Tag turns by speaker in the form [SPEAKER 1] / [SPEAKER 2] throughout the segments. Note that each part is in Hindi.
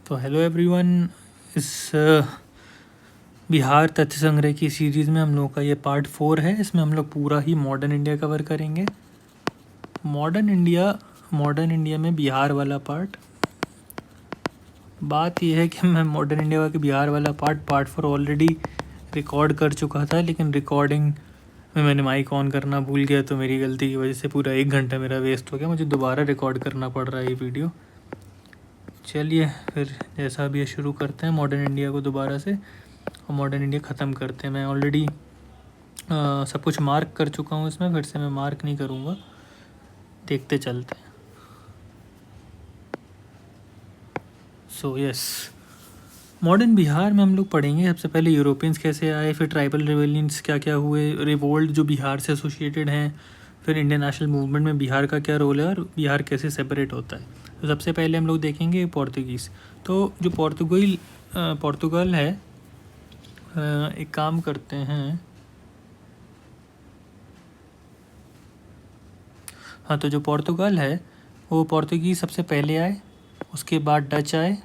[SPEAKER 1] तो हेलो एवरीवन। इस बिहार तथ्य संग्रह की सीरीज़ में हम लोग का ये पार्ट 4 है। इसमें हम लोग पूरा ही मॉडर्न इंडिया कवर करेंगे। मॉडर्न इंडिया में बिहार वाला पार्ट। बात यह है कि मैं मॉडर्न इंडिया के बिहार वाला पार्ट 4 ऑलरेडी रिकॉर्ड कर चुका था, लेकिन रिकॉर्डिंग में मैंने माइक ऑन करना भूल गया, तो मेरी गलती की वजह से पूरा 1 घंटा मेरा वेस्ट हो गया। मुझे दोबारा रिकॉर्ड करना पड़ रहा है ये वीडियो। चलिए फिर जैसा भी है शुरू करते हैं मॉडर्न इंडिया को दोबारा से, और मॉडर्न इंडिया ख़त्म करते हैं। मैं ऑलरेडी सब कुछ मार्क कर चुका हूँ इसमें, फिर से मैं मार्क नहीं करूँगा। देखते चलते हैं। सो यस, मॉडर्न बिहार में हम लोग पढ़ेंगे सबसे पहले यूरोपियंस कैसे आए, फिर ट्राइबल रिवेलियंस क्या क्या हुए, रिवोल्ट जो बिहार से एसोसिएटेड हैं, फिर इंडियन नेशनल मूवमेंट में बिहार का क्या रोल है और बिहार कैसे सेपरेट होता है। तो सबसे पहले हम लोग देखेंगे पोर्तुगीज़। तो जो पोर्तुगल है, एक काम करते हैं। हाँ, तो जो पोर्तुगल है वो पोर्तुगीज़ सबसे पहले आए, उसके बाद डच आए।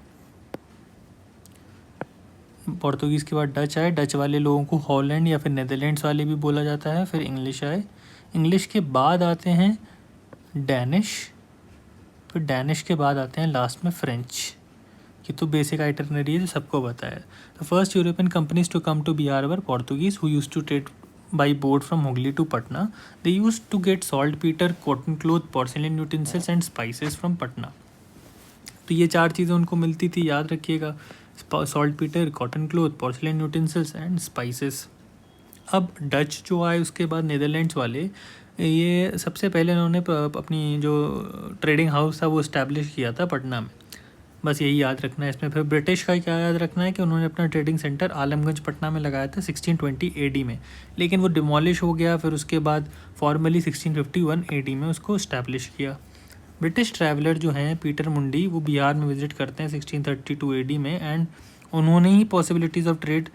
[SPEAKER 1] पोर्तुगीज़ के बाद डच आए। डच वाले लोगों को हॉलैंड या फिर नेदरलैंड्स वाले भी बोला जाता है। फिर इंग्लिश आए। इंग्लिश के बाद आते हैं डैनिश। फिर डैनिश के बाद आते हैं लास्ट में फ्रेंच। ये तो बेसिक आइटरनरी है जो सबको बताया। The first European companies to come to Bihar were Portuguese who used to trade by boat from Hooghly to Patna. They used to get saltpeter, cotton cloth, porcelain utensils and spices from Patna. तो ये 4 चीज़ें उनको मिलती थी, याद रखिएगा। saltpeter, cotton cloth, porcelain utensils and spices. अब डच जो आए उसके बाद नीदरलैंड्स वाले, ये सबसे पहले उन्होंने अपनी जो ट्रेडिंग हाउस था वो इस्टेब्लिश किया था पटना में। बस यही याद रखना है इसमें। फिर ब्रिटिश का क्या याद रखना है कि उन्होंने अपना ट्रेडिंग सेंटर आलमगंज पटना में लगाया था 1620 एडी में, लेकिन वो डिमोलिश हो गया। फिर उसके बाद फॉर्मली 1651 एडी में उसको इस्टेब्लिश किया। ब्रिटिश ट्रैवलर जो हैं पीटर मुंडी, वो बिहार में विजिट करते हैं 1632 एडी में, एंड उन्होंने ही पॉसिबिलिटीज़ ऑफ ट्रेड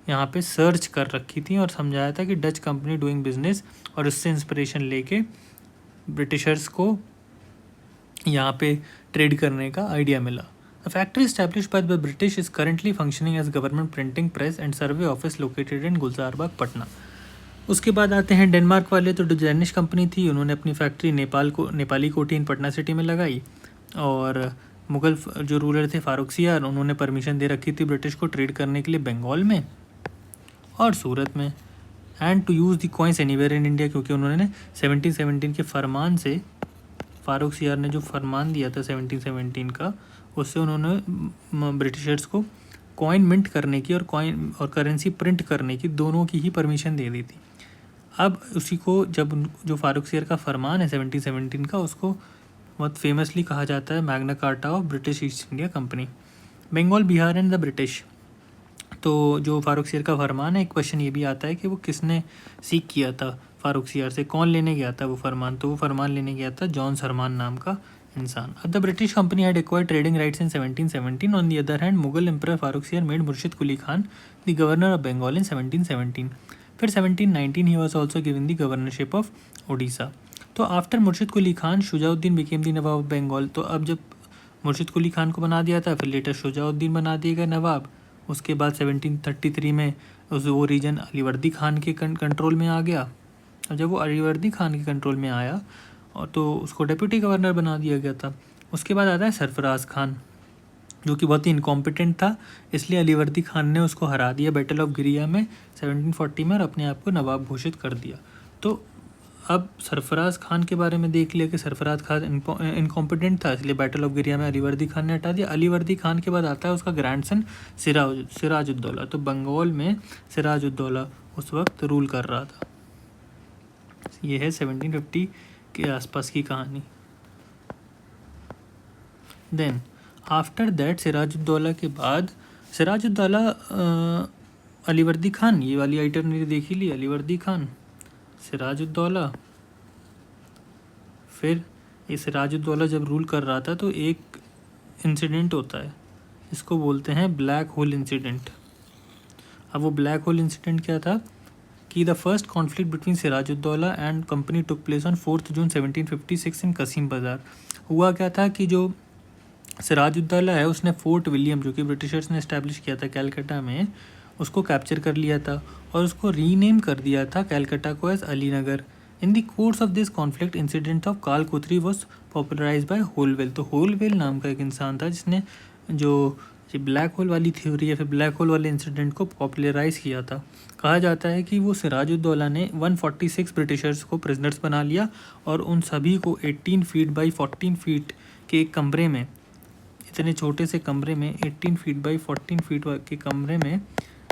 [SPEAKER 1] यहाँ पे सर्च कर रखी थी और समझाया था कि डच कंपनी डूइंग बिजनेस, और उससे इंस्पिरेशन लेके ब्रिटिशर्स को यहाँ पे ट्रेड करने का आइडिया मिला। The factory established by the British is currently functioning as government printing press and survey office located in Gulzarbagh Patna. उसके बाद आते हैं डेनमार्क वाले। तो जो डेनिश कंपनी थी उन्होंने अपनी फैक्ट्री नेपाली कोठी इन पटना सिटी में लगाई, और मुगल जो रूलर थे फारूकसियार, उन्होंने परमिशन दे रखी थी ब्रिटिश को ट्रेड करने के लिए बंगाल में और सूरत में, and to use the coins anywhere in India, क्योंकि उन्होंने 1717 के फरमान से, फारूकसियार ने जो फरमान दिया था 1717 का, उससे उन्होंने ब्रिटिशर्स को कॉइन मिंट करने की और करेंसी प्रिंट करने की, दोनों की ही परमिशन दे दी थी। अब उसी को जब जो फारूकसियार का फरमान है 1717 का, उसको बहुत फेमसली कहा जाता है Magna Carta of British East India company. Bengal, Bihar and the British. तो जो फारूकसियार का फरमान है, एक क्वेश्चन ये भी आता है कि वो किसने सीख किया था फारूकसियार से, कौन लेने गया था वो फरमान। तो वो फरमान लेने गया था जॉन सरमान नाम का इंसान। The British company had acquired trading rights in 1717। On the other hand Mughal emperor Farrukhsiyar made Murshid Quli Khan the governor of Bengal in 1717। फिर 1719 he was also given the governorship of Orissa. तो after Murshid Quli Khan, Shujauddin became the nawab of Bengal. तो अब जब मुर्शिद कुली खान को बना दिया था, फिर लेटर शुजाउद्दीन बना दिए गए नवाब। उसके बाद 1733 में वो रीजन अलीवर्दी खान के कंट्रोल में आ गया। और जब वो अलीवर्दी खान के कंट्रोल में आया, और तो उसको डेप्यूटी गवर्नर बना दिया गया था। उसके बाद आता है सरफराज खान, जो कि बहुत ही इनकॉम्पिटेंट था, इसलिए अलीवर्दी खान ने उसको हरा दिया बैटल ऑफ गिरिया में 1740 में, और अपने आप को नवाब घोषित कर दिया। तो अब सरफराज खान के बारे में देख लिया कि सरफराज खान इनकॉम्पिटेंट था, इसलिए बैटल ऑफ गिरिया में अलीवर्दी खान ने हटा दिया। अलीवर्दी खान के बाद आता है उसका ग्रैंडसन सिराजुद्दौला। तो बंगाल में सिराजुद्दौला उस वक्त रूल कर रहा था। ये है 1750 के आसपास की कहानी। देन आफ्टर दैट सिराजुद्दौला के बाद सिराजुद्दौला अलीवर्दी खान, ये वाली आइटरनरी देख ही ली, अलीवर्दी खान, सिराजुद्दौला। फिर ये सिराजुद्दौला जब रूल कर रहा था तो एक इंसिडेंट होता है, इसको बोलते हैं ब्लैक होल इंसिडेंट। अब वो ब्लैक होल इंसिडेंट क्या था कि the first conflict between Sirajuddaula and company took place on 4 June 1756 in Kasim Bazar. हुआ क्या था कि जो सिराजुद्दौला है उसने फोर्ट विलियम जो कि ब्रिटिशर्स ने इस्टेब्लिश किया था कैलकाटा में, उसको कैप्चर कर लिया था और उसको रीनेम कर दिया था कैलकाटा को as Alinagar. In the course of this conflict incident of कालकोतरी वॉज पॉपुलराइज बाय होलवेल। तो होलवेल नाम का एक इंसान था जिसने जो ये ब्लैक होल वाली थ्योरी या फिर ब्लैक होल वाले इंसिडेंट को पॉपुलराइज किया था। कहा जाता है कि वो सिराजुद्दौला ने 146 ब्रिटिशर्स को प्रिजनर्स बना लिया और उन सभी को 18 फीट बाई 14 फीट के एक कमरे में, इतने छोटे से कमरे में 18 फीट बाई 14 फीट के कमरे में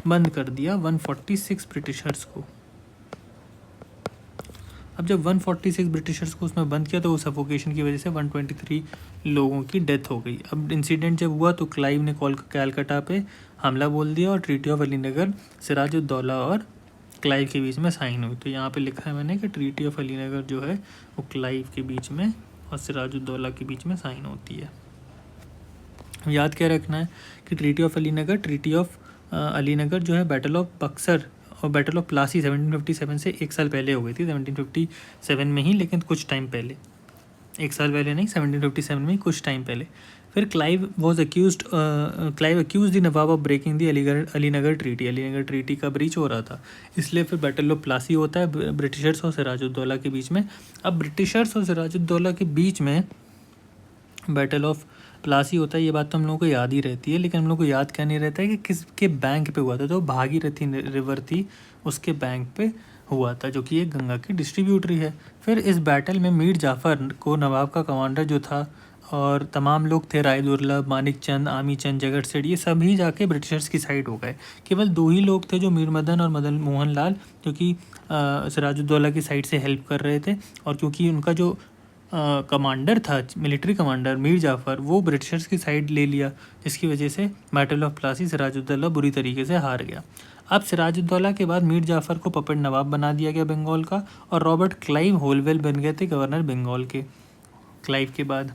[SPEAKER 1] बंद कर दिया 146 ब्रिटिशर्स को। अब जब 146 ब्रिटिशर्स को उसमें बंद किया तो वो सफोकेशन की वजह से 123 लोगों की डेथ हो गई। अब इंसिडेंट जब हुआ तो क्लाइव ने कैलकाटा पे हमला बोल दिया और ट्रीटी ऑफ अलीनगर सिराजुद्दौला और क्लाइव के बीच में साइन हुई। तो यहाँ पे लिखा है मैंने कि ट्रीटी ऑफ अलीनगर जो है वो क्लाइव के बीच में और सिराजुद्दौला के बीच में साइन होती है। याद क्या रखना है कि ट्रीटी ऑफ अलीनगर जो है बैटल ऑफ बक्सर और बैटल ऑफ प्लासी 1757 से एक साल पहले हो गई थी, 1757 में ही, लेकिन कुछ टाइम पहले, एक साल पहले नहीं, 1757 में ही कुछ टाइम पहले। फिर Clive accuse the nawab of breaking the Alinagar treaty का ब्रीच हो रहा था, इसलिए फिर बैटल ऑफ प्लासी होता है ब्रिटिशर्स और सिराजुद्दौला के बीच में। अब ब्रिटिशर्स और सिराजुद्दौला के बीच में बैटल ऑफ प्लासी होता है, ये बात तो हम लोगों को याद ही रहती है, लेकिन हम लोग को याद क्या नहीं रहता है कि किसके बैंक पे हुआ था। तो भागीरथी रिवर थी उसके बैंक पे हुआ था, जो कि एक गंगा की डिस्ट्रीब्यूटरी है। फिर इस बैटल में मीर जाफ़र को नवाब का कमांडर जो था और तमाम लोग थे, राय दुर्लभ, मानिक चंद, आमी चंद, जगत सेठ, ये सभी जाके ब्रिटिशर्स की साइड हो गए। केवल 2 ही लोग थे जो मीर मदन और मदन मोहन लाल, जो कि सिराजुद्दौला की साइड से हेल्प कर रहे थे, और क्योंकि उनका जो कमांडर था, मिलिट्री कमांडर मीर जाफ़र, वो ब्रिटिशर्स की साइड ले लिया, जिसकी वजह से बैटल ऑफ प्लासी सिराजुद्दौला बुरी तरीके से हार गया। अब सिराजुद्दौला के बाद मीर जाफ़र को पपेट नवाब बना दिया गया बंगाल का, और रॉबर्ट क्लाइव होलवेल बन गए थे गवर्नर बंगाल के क्लाइव के बाद।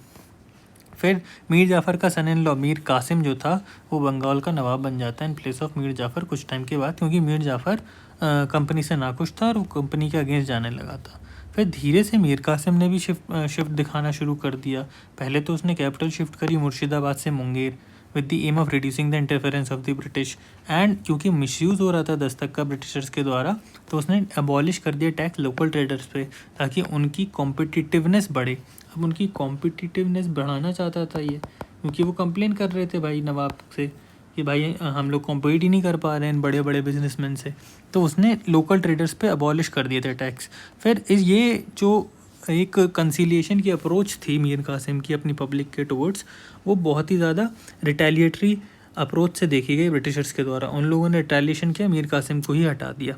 [SPEAKER 1] फिर मीर जाफ़र का सन इन लॉ मीर कासिम जो था वो बंगाल का नवाब बन जाता है इन प्लेस ऑफ मीर जाफ़र कुछ टाइम के बाद, क्योंकि मीर जाफ़र कंपनी से नाखुश था और वो कंपनी के अगेंस्ट जाने लगा था। फिर धीरे से मीर कासिम ने भी शिफ्ट दिखाना शुरू कर दिया। पहले तो उसने कैपिटल शिफ्ट करी मुर्शिदाबाद से Munger with the aim of reducing the interference of the British, and क्योंकि मिसयूज़ हो रहा था दस्तक का ब्रिटिशर्स के द्वारा, तो उसने अबॉलिश कर दिया टैक्स लोकल ट्रेडर्स पे, ताकि उनकी कॉम्पिटिटिवनेस बढ़े। अब उनकी कॉम्पिटिटिवनेस बढ़ाना चाहता था ये, क्योंकि वो कंप्लेन कर रहे थे भाई नवाब से कि भाई हम लोग कॉम्पीट ही नहीं कर पा रहे हैं बड़े बड़े बिजनेसमैन से, तो उसने लोकल ट्रेडर्स पे अबॉलिश कर दिए थे टैक्स। फिर ये जो एक कंसीलिएशन की अप्रोच थी मीर कासिम की अपनी पब्लिक के टुवर्ड्स, वो बहुत ही ज़्यादा रिटेलिएटरी अप्रोच से देखी गई ब्रिटिशर्स के द्वारा। उन लोगों ने रिटेलिएशन किया, मीर कासिम को ही हटा दिया।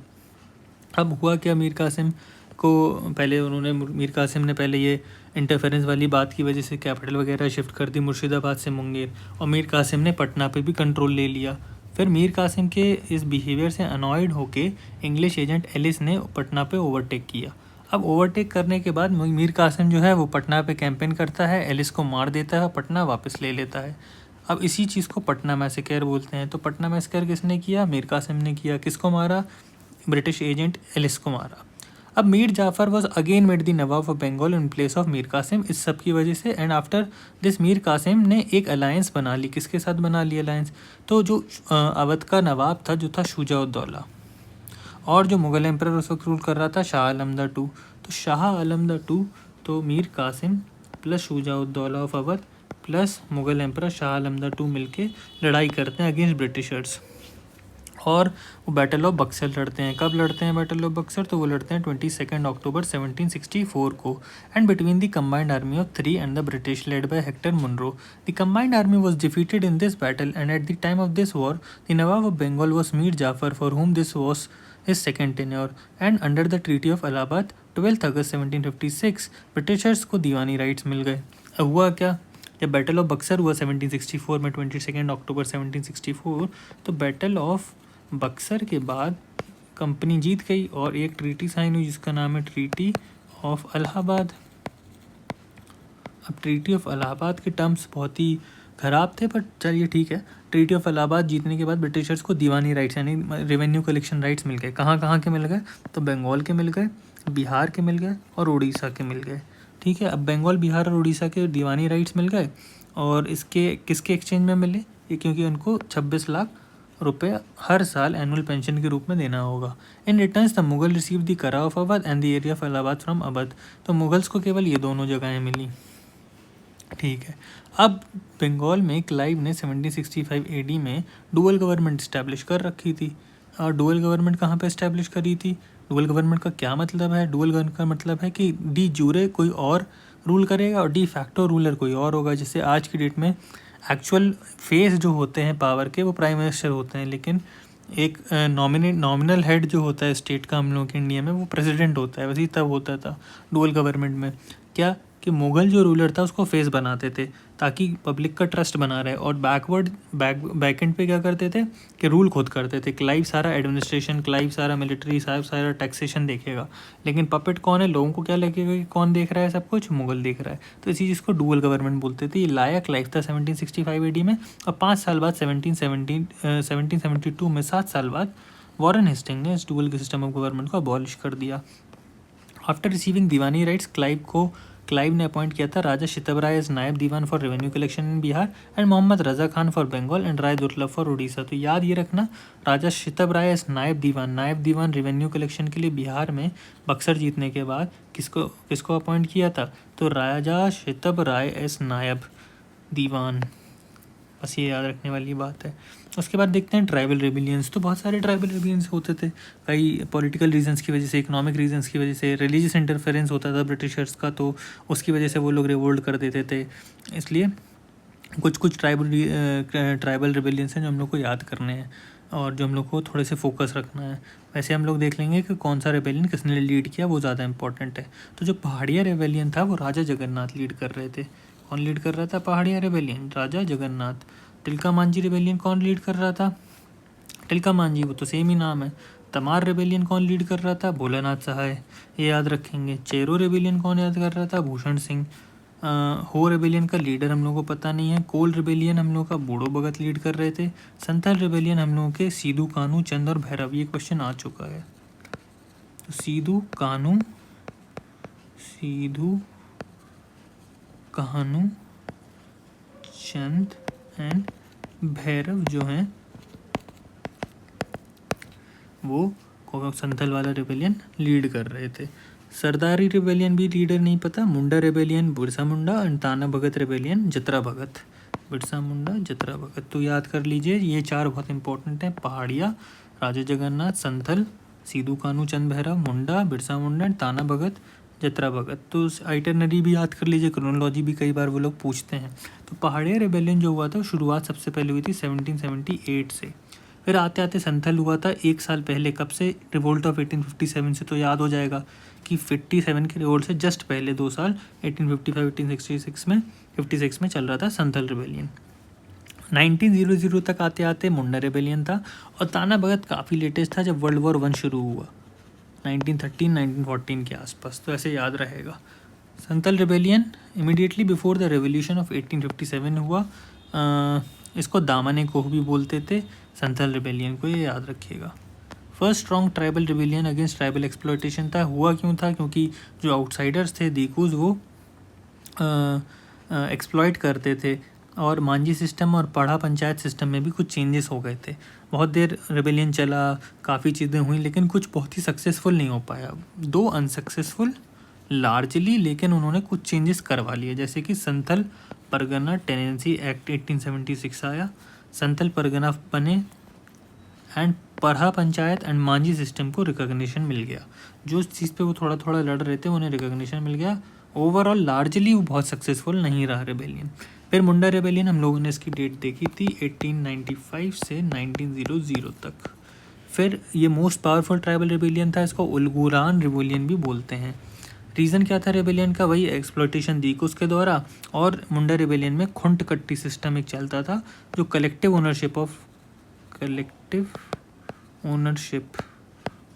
[SPEAKER 1] अब हुआ क्या, मीर कासिम ने पहले ये इंटरफेरेंस वाली बात की वजह से कैपिटल वगैरह शिफ्ट कर दी मुर्शिदाबाद से मुंगेर, और मीर कासिम ने पटना पे भी कंट्रोल ले लिया। फिर मीर कासिम के इस बिहेवियर से अनॉयड होके इंग्लिश एजेंट एलिस ने पटना पे ओवरटेक किया। अब ओवरटेक करने के बाद मीर कासिम जो है वो पटना पे कैंपेन करता है, एलिस को मार देता है, पटना वापस ले लेता है। अब इसी चीज़ को पटना मैसेकर बोलते हैं। तो पटना मैसेकर किसने किया? मीर कासिम ने किया। किसको मारा? ब्रिटिश एजेंट एलिस को मारा। अब Mir Jafar was again made the nawab of Bengal in place of Mir Kasim, इस सब की वजह से। And after this Mir Kasim ने एक अलायंस बना ली। किसके साथ बना ली अलायंस? तो जो अवध का नवाब था जो था शुजाउद्दौला, और जो मुग़ल एम्पर उस वक्त रूल कर रहा था शाह आलम द टू। तो शाह आलम द टू, तो Mir Kasim plus Shujauddaula of Awadh plus Mughal emperor Shah Alam the two मिलके लड़ाई करते हैं अगेंस्ट ब्रिटिशर्स, और वो बैटल ऑफ बक्सर लड़ते हैं। कब लड़ते हैं बैटल ऑफ बक्सर? तो वो लड़ते हैं 22 अक्टूबर 1764 को, and between the combined army of 3 and the British led by Hector Munro. The combined army was defeated in this battle, and at the time of this war the nawab of Bengal was Mir Jafar, for whom this was his second tenure, and under the treaty of Allahabad 12 August 1756 Britishers को दीवानी राइट्स मिल गए। अब हुआ क्या, जब बैटल ऑफ बक्सर हुआ 1764 में 22 अक्टूबर 1764, तो बैटल ऑफ बक्सर के बाद कंपनी जीत गई और एक ट्रीटी साइन हुई जिसका नाम है ट्रीटी ऑफ इलाहाबाद। अब ट्रीटी ऑफ इलाहाबाद के टर्म्स बहुत ही ख़राब थे, बट चलिए ठीक है। ट्रीटी ऑफ इलाहाबाद जीतने के बाद ब्रिटिशर्स को दीवानी राइट्स यानी रेवेन्यू कलेक्शन राइट्स मिल गए। कहाँ कहाँ के मिल गए? तो बंगाल के मिल गए, बिहार के मिल गए और उड़ीसा के मिल गए। ठीक है, अब बंगाल, बिहार और उड़ीसा के दीवानी राइट्स मिल गए, और इसके किसके एक्सचेंज में मिले, ये क्योंकि उनको 26 लाख रुपये हर साल एनुअल पेंशन के रूप में देना होगा। In returns the Mughal receive the Kara of Awadh and the area of Allahabad from Awadh. तो मुगल्स को केवल ये दोनों जगहें मिली। ठीक है, अब बंगाल में क्लाइव ने 1765 एडी में डुअल गवर्नमेंट इस्टेब्लिश कर रखी थी। और डुअल गवर्नमेंट कहाँ पे इस्टेब्लिश करी थी? डुअल गवर्नमेंट का क्या मतलब है? डुअल गवर्नमेंट का मतलब है कि डी जूरे कोई और रूल करेगा और डी फैक्टो रूलर कोई और होगा। जैसे आज की डेट में एक्चुअल फेस जो होते हैं पावर के वो प्राइम मिनिस्टर होते हैं, लेकिन एक नॉमिनल हेड जो होता है स्टेट का हम लोग के इंडिया में वो प्रेसिडेंट होता है। वैसे ही तब होता था डुअल गवर्नमेंट में। क्या कि मुग़ल जो रूलर था उसको फेस बनाते थे ताकि पब्लिक का ट्रस्ट बना रहे, और बैक एंड पे क्या करते थे कि रूल खुद करते थे। क्लाइव सारा एडमिनिस्ट्रेशन, क्लाइव सारा मिलिट्री, सारा टैक्सेशन देखेगा, लेकिन पपेट कौन है? लोगों को क्या लगेगा कि कौन देख रहा है सब कुछ? मुग़ल देख रहा है। तो इसी चीज़ को डुअल गवर्नमेंट बोलते थे। ये लाया क्लाइव था 1765 एडी में, और 5 साल बाद 1772 में 7 साल बाद वॉरेन हेस्टिंग ने इस डुअल सिस्टम ऑफ गवर्नमेंट को अबॉलिश कर दिया। After receiving diwani rights, Clive ने अपॉइंट किया था Raja Shitabrai as naib diwan for revenue collection in Bihar and Mohammad Raza Khan for Bengal and Rai Durlabh for Orissa. तो याद ये रखना, राजा शितबराय एज नायब दीवान रेवेन्यू कलेक्शन के लिए बिहार में बक्सर जीतने के बाद किसको अपॉइंट किया था? तो राजा शितबराय एज नायब दीवान। बस ये याद रखने वाली बात है। उसके बाद देखते हैं ट्राइबल रेबिलियंस। तो बहुत सारे ट्राइबल रेबिलियंस होते थे, कई पॉलिटिकल रीजंस की वजह से, इकोनॉमिक रीजंस की वजह से, रिलीजियस इंटरफेरेंस होता था ब्रिटिशर्स का, तो उसकी वजह से वो लोग रिवोल्ट कर देते थे। इसलिए कुछ ट्राइबल रेबिलियंस हैं जो हम लोग को याद करने हैं और जो हम लोग को थोड़े से फोकस रखना है। वैसे हम लोग देख लेंगे कि कौन सा रेबेलियन किसने लीड किया, वो ज़्यादा इंपॉर्टेंट है। तो जो पहाड़िया रेबेलियन था वो राजा जगन्नाथ लीड कर रहे थे। कौन लीड कर रहा था पहाड़िया रेबेलियन? राजा जगन्नाथ। तिलका मांझी रेबेलियन कौन लीड कर रहा था? तिलका मांझी, वो तो सेम ही नाम है। तमार रेबेलियन कौन लीड कर रहा था? भोलानाथ सहाय, ये याद रखेंगे। चेरो रेबेलियन कौन याद कर रहा था? भूषण सिंह। हो रेबेलियन का लीडर हम लोगों को पता नहीं है। कोल रेबेलियन हम लोगों का बूढ़ो भगत लीड कर रहे थे। संथाल रेबेलियन हम लोगों के सीधू कानू, चंद और भैरव। ये क्वेश्चन आ चुका है। तो सीधू कानू चंद एंड भैरव जो हैं वो संथल वाला रेबेलियन लीड कर रहे थे। सरदारी रेबेलियन भी लीडर नहीं पता। मुंडा रेबेलियन बिरसा मुंडा एंड ताना भगत रेबेलियन जतरा भगत। बिरसा मुंडा, जतरा भगत, तो याद कर लीजिए। ये 4 बहुत इंपॉर्टेंट हैं। पहाड़िया, राजा जगन्नाथ, संथल, सीधू कानू चंद भैरव, मुंडा, बिरसा मुंडा, ताना भगत, जतरा भगत। तो आइटनरी भी याद कर लीजिए, क्रोनोलॉजी भी कई बार वो लोग पूछते हैं। तो पहाड़िया रेबेलियन जो हुआ था शुरुआत सबसे पहले हुई थी 1778 से। फिर आते आते संथल हुआ था 1 साल पहले। कब से? रिवोल्ट ऑफ 1857 से। तो याद हो जाएगा कि 57 के रिवोल्ट से जस्ट पहले 2 साल 1856 में चल रहा था संथल रेबेलियन। 1900 तक आते आते मुंडा रेबेलियन था, और ताना भगत काफ़ी लेटेस्ट था जब वर्ल्ड वॉर 1 शुरू हुआ 1913-1914 के आसपास। तो ऐसे याद रहेगा। Santhal rebellion immediately before the revolution of 1857 हुआ। इसको दामने कोह भी बोलते थे, संथल रेबेलियन को, ये याद रखिएगा। First strong tribal rebellion against tribal exploitation था। हुआ क्यों था? क्योंकि जो आउटसाइडर्स थे दीकूज वो एक्सप्लॉयट करते थे, और मांझी सिस्टम और पढ़ा पंचायत सिस्टम में भी कुछ चेंजेस हो गए थे। बहुत देर रेबेलियन चला, काफ़ी चीज़ें हुई, लेकिन कुछ बहुत ही सक्सेसफुल नहीं हो पाया। 2 अनसक्सेसफुल लार्जली, लेकिन उन्होंने कुछ चेंजेस करवा लिए। जैसे कि संथल परगना टेनेंसी एक्ट 1876 आया, संथल परगना बने, एंड पढ़ा पंचायत एंड मांझी सिस्टम को रिकॉग्निशन मिल गया। जो चीज़ पे वो थोड़ा थोड़ा लड़ रहे थे उन्हें रिकॉग्निशन मिल गया। ओवरऑल लार्जली वो बहुत सक्सेसफुल नहीं रहा रेबेलियन। फिर मुंडा रेबेलियन हम लोगों ने इसकी डेट देखी थी 1895 से 1900 तक। फिर ये मोस्ट पावरफुल ट्राइबल रेबेलियन था, इसको उलगुरान रेबेलियन भी बोलते हैं। रीज़न क्या था रेबेलियन का? वही एक्सप्लॉयटेशन दीकूज के द्वारा। और मुंडा रेबेलियन में खुंट कट्टी सिस्टम एक चलता था, जो कलेक्टिव ओनरशिप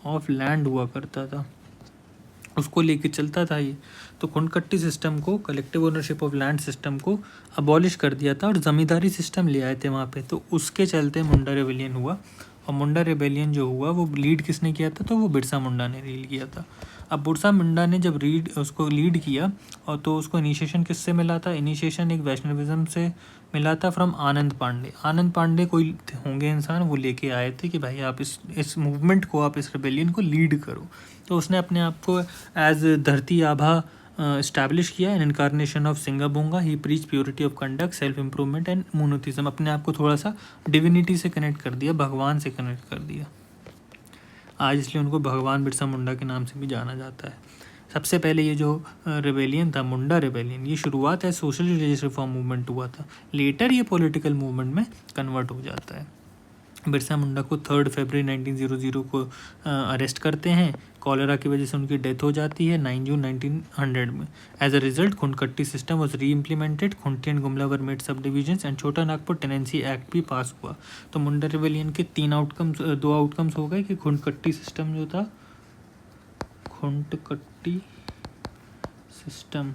[SPEAKER 1] ऑफ लैंड हुआ करता था, उसको लेके चलता था ये। तो खुंटकट्टी सिस्टम को, collective ownership of land system को अबॉलिश कर दिया था और ज़मींदारी सिस्टम ले आए थे वहाँ पे। तो उसके चलते मुंडा रेबेलियन हुआ, और मुंडा रिबेलियन जो हुआ वो लीड किसने किया था, तो वो बिरसा मुंडा ने लीड किया था। अब बिरसा मुंडा ने जब उसको लीड किया और तो उसको इनिशिएशन किससे मिला था, इनिशिएशन एक वैष्णविज्म से मिला था फ्रॉम आनंद पांडे। आनंद पांडे कोई होंगे इंसान, वो लेके आए थे कि भाई आप इस मूवमेंट को, आप इस रिबेलियन को लीड करो। तो उसने अपने आप को एज धरती आभा इस्टेब्लिश किया, an incarnation of Singbonga. He preach purity of conduct, self improvement and monotheism. अपने आप को थोड़ा सा डिविनिटी से कनेक्ट कर दिया, भगवान से कनेक्ट कर दिया। आज इसलिए उनको भगवान बिरसा मुंडा के नाम से भी जाना जाता है। सबसे पहले ये जो रिबेलियन था, मुंडा रिबेलियन, ये शुरुआत है सोशल रिलीजियस रिफॉर्म मूवमेंट हुआ था। लेटर ये पॉलिटिकल मूवमेंट में कन्वर्ट हो जाता है। बिरसा मुंडा को 3 फरवरी 1900 को अरेस्ट करते हैं। कॉलेरा की वजह से उनकी डेथ हो जाती है 9 जून 1900 में। As a result Khuntkatti system was re implemented, Khunti and Gumla were made subdivisions and Chota Nagpur tenancy act भी पास हुआ। तो मुंडा रिबेलियन के 2 आउटकम्स हो गए कि खुंटकट्टी सिस्टम जो था, खुंटकट्टी सिस्टम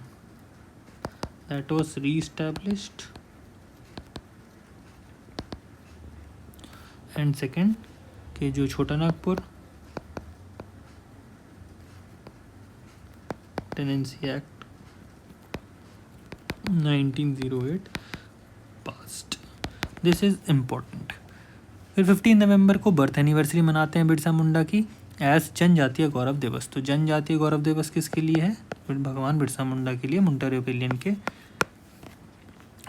[SPEAKER 1] दैट वॉज री एस्टैब्लिश्ड, एंड सेकेंड कि जो छोटा Nagpur tenancy act 1908 passed. This is important. फिर 15 नवंबर को बर्थ एनिवर्सरी मनाते हैं बिरसा मुंडा की एज जनजातीय गौरव दिवस। तो जनजातीय गौरव दिवस किसके लिए है, भगवान बिरसा मुंडा के लिए, मुंडा रिबेलियन के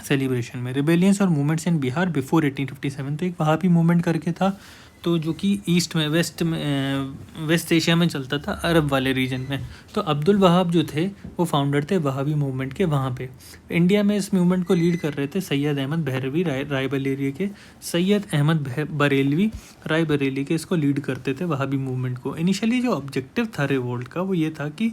[SPEAKER 1] सेलिब्रेशन में। रिबेलियंस और मूवमेंट्स इन बिहार बिफोर 1857, तो एक वहाबी मूवमेंट करके था, तो जो कि ईस्ट में वेस्ट एशिया में चलता था, अरब वाले रीजन में। तो अब्दुल वहाब जो थे वो फाउंडर थे वहाबी मूवमेंट के वहाँ पे। इंडिया में इस मूवमेंट को लीड कर रहे थे सैयद अहमद बहरवी, रायबरेली के सैयद अहमद बरेलवी रायबरेली के इसको लीड करते थे वहाबी मूवमेंट को। इनिशियली जो ऑब्जेक्टिव था रिवोल्ट का वो ये था कि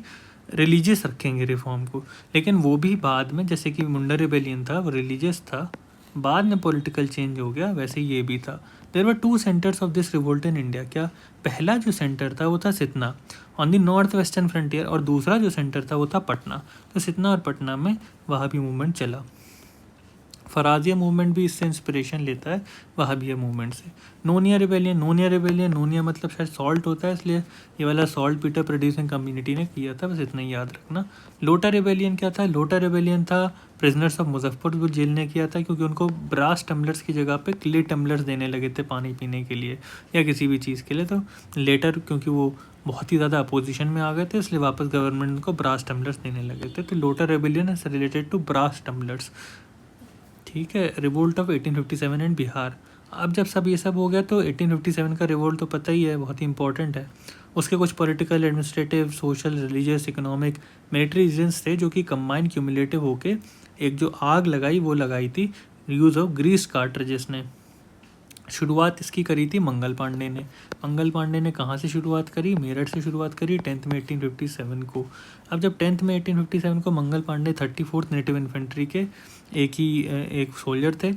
[SPEAKER 1] रिलीजियस रखेंगे रिफॉर्म को, लेकिन वो भी बाद में, जैसे कि मुंडा रिबेलियन था वो रिलीजियस था, बाद में पॉलिटिकल चेंज हो गया, वैसे ये भी था। There were 2 centres of this revolt in India. क्या पहला जो सेंटर था वो था Sitana on the north western frontier, और दूसरा जो सेंटर था वो था पटना। तो सितना और पटना में वहाबी मूवमेंट चला। फराजिया मूवमेंट भी इससे इंस्पिरेशन लेता है वहाबिया मूवमेंट से। नोनिया रिबेलियन, नोनिया मतलब शायद सॉल्ट होता है, इसलिए ये वाला सॉल्ट पीटर प्रोड्यूसिंग कम्युनिटी ने किया था, बस इतना ही याद रखना। लोटा रिबेलियन क्या था, लोटा रिबेलियन था प्रिजनर्स ऑफ मुजफ्फरपुर जेल ने किया था, क्योंकि उनको ब्रास टम्बलर्स की जगह पे क्ले टम्बलर्स देने लगे थे पानी पीने के लिए या किसी भी चीज़ के लिए। तो लेटर क्योंकि वो बहुत ही ज़्यादा अपोजिशन में आ गए थे, इसलिए वापस गवर्नमेंट को ब्रास टम्बलर्स देने लगे थे। तो Lota rebellion is related to brass tumblers, ठीक है। Revolt of 1857 and Bihar. अब जब सब ये सब हो गया तो 1857 का रिवोल्ट तो पता ही है, बहुत ही इंपॉर्टेंट है। उसके कुछ political, administrative, social, religious, economic, military reasons थे जो कि कंबाइन क्यूमुलेटिव होके एक जो आग लगाई वो लगाई थी यूज़ ऑफ ग्रीस कार्ट्रिजेस ने। शुरुआत इसकी करी थी मंगल पांडे ने। मंगल पांडे ने कहाँ से शुरुआत करी, मेरठ से शुरुआत करी 10 में 1857 को। अब जब 10 में 1857 को Mangal Pandey 34th native infantry के एक सोल्जर थे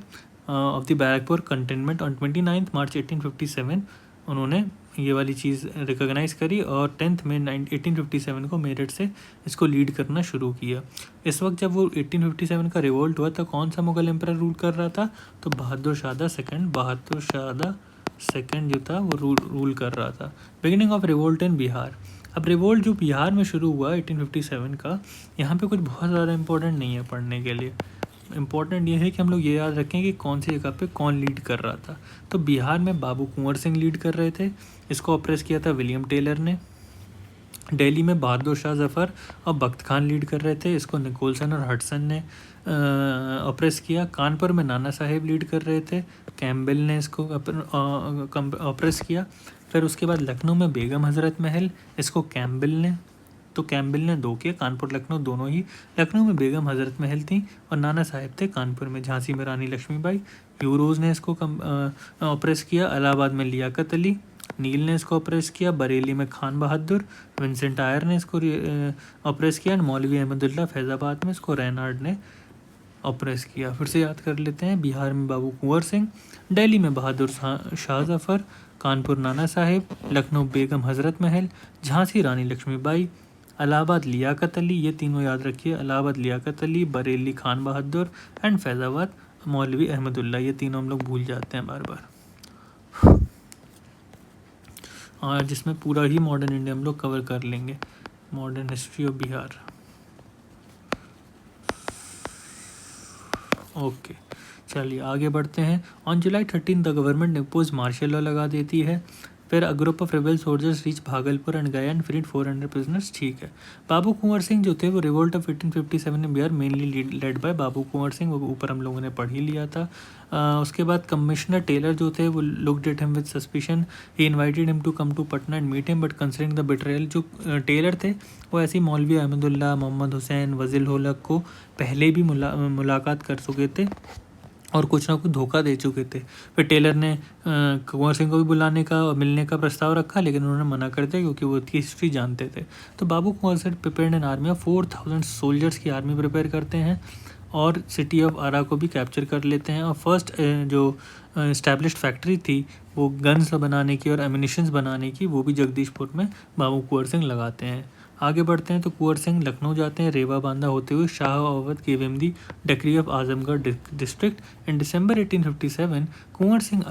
[SPEAKER 1] of the Barrackpore containment, on 29 मार्च 1857 उन्होंने ये वाली चीज़ रिकॉग्नाइज़ करी और 10 में 1857 को मेरठ से इसको लीड करना शुरू किया। इस वक्त जब वो 1857 का रिवोल्ट हुआ तो कौन सा मुगल एम्परर रूल कर रहा था, तो बहादुर शाह सेकंड जो था वो रूल कर रहा था। Beginning of revolt in Bihar. अब रिवोल्ट जो बिहार में शुरू हुआ 1857 का, यहाँ पे कुछ बहुत ज़्यादा इंपॉर्टेंट नहीं है पढ़ने के लिए। इम्पॉर्टेंट ये है कि हम लोग ये याद रखें कि कौन सी जगह पे कौन लीड कर रहा था। तो बिहार में बाबू कुंवर सिंह लीड कर रहे थे, इसको ऑप्रेस किया था विलियम टेलर ने। दिल्ली में बहादुर शाह जफ़र और बख्त खान लीड कर रहे थे, इसको निकोलसन और हडसन ने ऑप्रेस किया। कानपुर में नाना साहेब लीड कर रहे थे, कैम्बेल ने इसको ऑप्रेस किया। फिर उसके बाद लखनऊ में बेगम हज़रत महल, इसको कैम्बेल ने 2 किए, कानपुर लखनऊ दोनों ही। लखनऊ में बेगम हज़रत महल थी और नाना साहेब थे कानपुर में, झांसी में रानी लक्ष्मीबाई। यूरोज़ ने इसको ऑप्रेस किया। इलाहाबाद में लियाकत अली, नील ने इसको ऑप्रेस किया। बरेली में खान बहादुर, विंसेंट आयर ने इसको ऑप्रेस किया। मौलवी अहमदुल्ला फैज़ाबाद में इसको रेनार्ड ने ऑप्रेस किया। फिर से याद कर लेते हैं, बिहार में बाबू कुंवर सिंह, दिल्ली में बहादुर शाह जफ़र, कानपुर नाना साहेब, लखनऊ बेगम हज़रत महल, झांसी रानी लक्ष्मीबाई, इलाहाबाद लियाकत अली, ये तीनों याद रखिए, इलाहाबाद लियाकत अली, बरेली खान बहादुर एंड फैज़ाबाद मौलवी अहमदुल्ला, ये तीनों हम लोग भूल जाते हैं बार बार। जिसमें पूरा ही मॉडर्न इंडिया हम लोग कवर कर लेंगे, modern history of Bihar. Okay, चलिए आगे बढ़ते हैं। On July 13 the government impose martial law लगा देती है। फिर a group of rebel soldiers reach Bhagalpur and Gaya and freed 400 prisoners. ठीक है, बाबू कुंवर सिंह जो थे वो रिवोल्ट ऑफ 1857 में बिहार मेनली लेड बाय बाबू कुंवर सिंह, वो ऊपर हम लोगों ने पढ़ ही लिया था। उसके बाद कमिश्नर टेलर जो थे वो looked at him with suspicion, he invited him to come to Patna and meet him but considering the betrayal. जो टेलर थे वो ऐसे ही मौलवी अहमदुल्ला, मोहम्मद हुसैन, वजील होलक को पहले भी मुलाकात कर चुके थे और कुछ ना कुछ धोखा दे चुके थे। फिर टेलर ने कुंवर सिंह को भी बुलाने का और मिलने का प्रस्ताव रखा, लेकिन उन्होंने मना कर दिया क्योंकि वो उसकी हिस्ट्री जानते थे। तो Babu Kunwar Singh prepared an army of 4000 soldiers की आर्मी प्रिपेयर करते हैं और सिटी ऑफ आरा को भी कैप्चर कर लेते हैं। और फर्स्ट जो इस्टेब्लिश्ड फैक्ट्री थी वो गन्स बनाने की और एमिनिशंस बनाने की, वो भी जगदीशपुर में बाबू कुंवर सिंह लगाते हैं। आगे बढ़ते हैं तो कुंवर सिंह लखनऊ जाते हैं, रेवा बांधा होते हुए Shah Awadh give him the decree of Azamgarh district. In December 1857 Kunwar Singh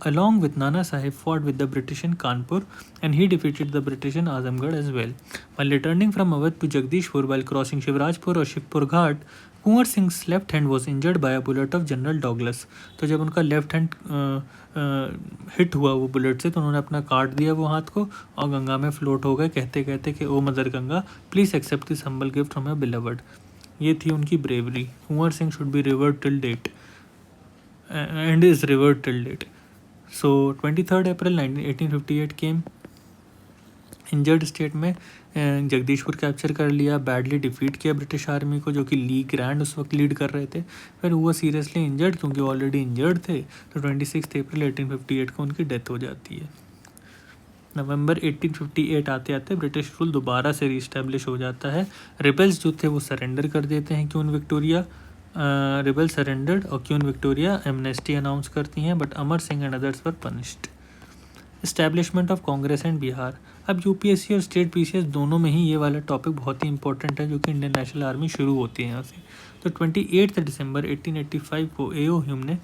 [SPEAKER 1] along with Nana Sahib fought with the British in Kanpur and he defeated the British in Azamgarh as well. While returning from Awadh to Jagdishpur while crossing Shivrajpur और Shivpur Ghat, Kunwar Singh left hand was injured by a bullet of general Douglas. तो जब उनका लेफ्ट हैंड हिट हुआ वो बुलेट से, तो उन्होंने अपना काट दिया वो हाथ को और गंगा में फ्लोट हो गए, कहते कहते कि oh mother Ganga please accept this humble gift from your beloved. ये थी उनकी bravery. Kunwar Singh should be revered till date and is revered till date. So 23 April 1858 came. Injured state में जगदीशपुर कैप्चर कर लिया, बैडली डिफीट किया ब्रिटिश आर्मी को, जो कि ली ग्रैंड उस वक्त लीड कर रहे थे। फिर वो सीरियसली इंजर्ड, क्योंकि ऑलरेडी इंजर्ड थे, तो 26 अप्रैल 1858 को उनकी डेथ हो जाती है। नवंबर 1858 आते आते ब्रिटिश रूल दोबारा से रीस्टैब्लिश हो जाता है। रिबल्स जो थे वो सरेंडर कर देते हैं क्यून विक्टोरिया। रिबल सरेंडर्ड और क्यून विक्टोरिया एमनेस्टी अनाउंस करती हैं, but Amar Singh and others were punished. Establishment of Congress and Bihar. अब यूपीएससी और स्टेट पीसीएस दोनों में ही ये वाला टॉपिक बहुत ही इंपॉर्टेंट है, जो कि इंडियन नेशनल आर्मी शुरू होती है यहाँ से। तो 28 दिसंबर 1885 को एओ ह्यूम ने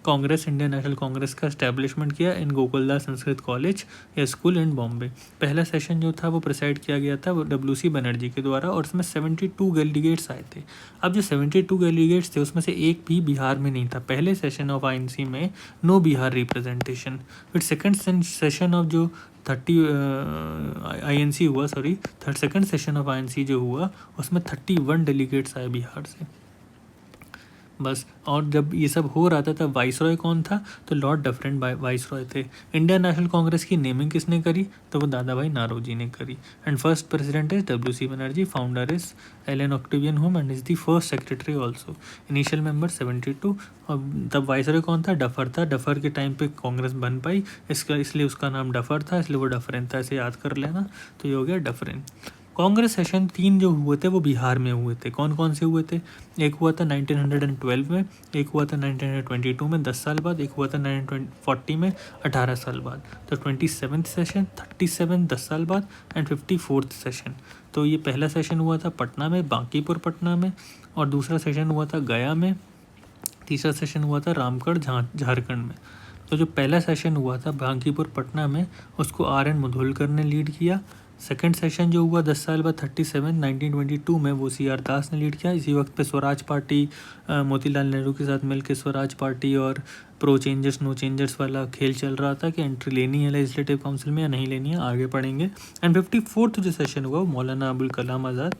[SPEAKER 1] कांग्रेस, इंडियन नेशनल कांग्रेस का इस्टेब्लिशमेंट किया इन गोकुलदास संस्कृत कॉलेज या स्कूल इन बॉम्बे। पहला सेशन जो था वो प्रिसाइड किया गया था वो WC बनर्जी के द्वारा, और उसमें 72 डेलीगेट्स आए थे। अब जो 72 डेलीगेट्स थे उसमें से एक भी बिहार में नहीं था। पहले सेशन ऑफ INC में नो बिहार रिप्रेजेंटेशन। फिर सेकंड सेशन ऑफ जो 30 INC हुआ, sorry second session of INC जो हुआ उसमें 31 डेलीगेट्स आए बिहार से बस। और जब ये सब हो रहा था तब वाइसरॉय कौन था, तो लॉर्ड डफरिन वाइसरॉय थे। इंडियन नेशनल कांग्रेस की नेमिंग किसने करी, तो वो दादा भाई नारोजी ने करी। And first president is WC Banerjee, founder is Allan Octavian Hume and is the first secretary also. Initial member 72। और तब वाइसरॉय कौन था, डफर था। डफर के टाइम पे कांग्रेस बन पाई, इसलिए उसका नाम डफर था, इसलिए वो डफरिन था, इसे याद कर लेना। तो ये हो गया डफरिन। कांग्रेस सेशन 3 जो हुए थे वो बिहार में हुए थे। कौन कौन से हुए थे, एक हुआ था 1912 में, एक हुआ था 1922 में 10 साल बाद, एक हुआ था 1940 में 18 साल बाद। तो 27th सेशन, 37 10 साल बाद एंड 54th सेशन। तो ये पहला सेशन हुआ था पटना में, बांकीपुर पटना में, और दूसरा सेशन हुआ था गया में, तीसरा सेशन हुआ था रामगढ़ झारखंड में। तो जो पहला सेशन हुआ था बांकीपुर पटना में उसको RN मुधोलकर ने लीड किया। सेकंड सेशन जो हुआ 10 साल बाद 1922 में वो CR दास ने लीड किया। इसी वक्त पे स्वराज पार्टी मोतीलाल नेहरू के साथ मिलकर स्वराज पार्टी और प्रो चेंजर्स नो चेंजर्स वाला खेल चल रहा था कि एंट्री लेनी है लेजिस्लेटिव काउंसिल में या नहीं लेनी है, आगे पढ़ेंगे। एंड 54th जो सेशन हुआ वो मौलाना अबुल कलाम आज़ाद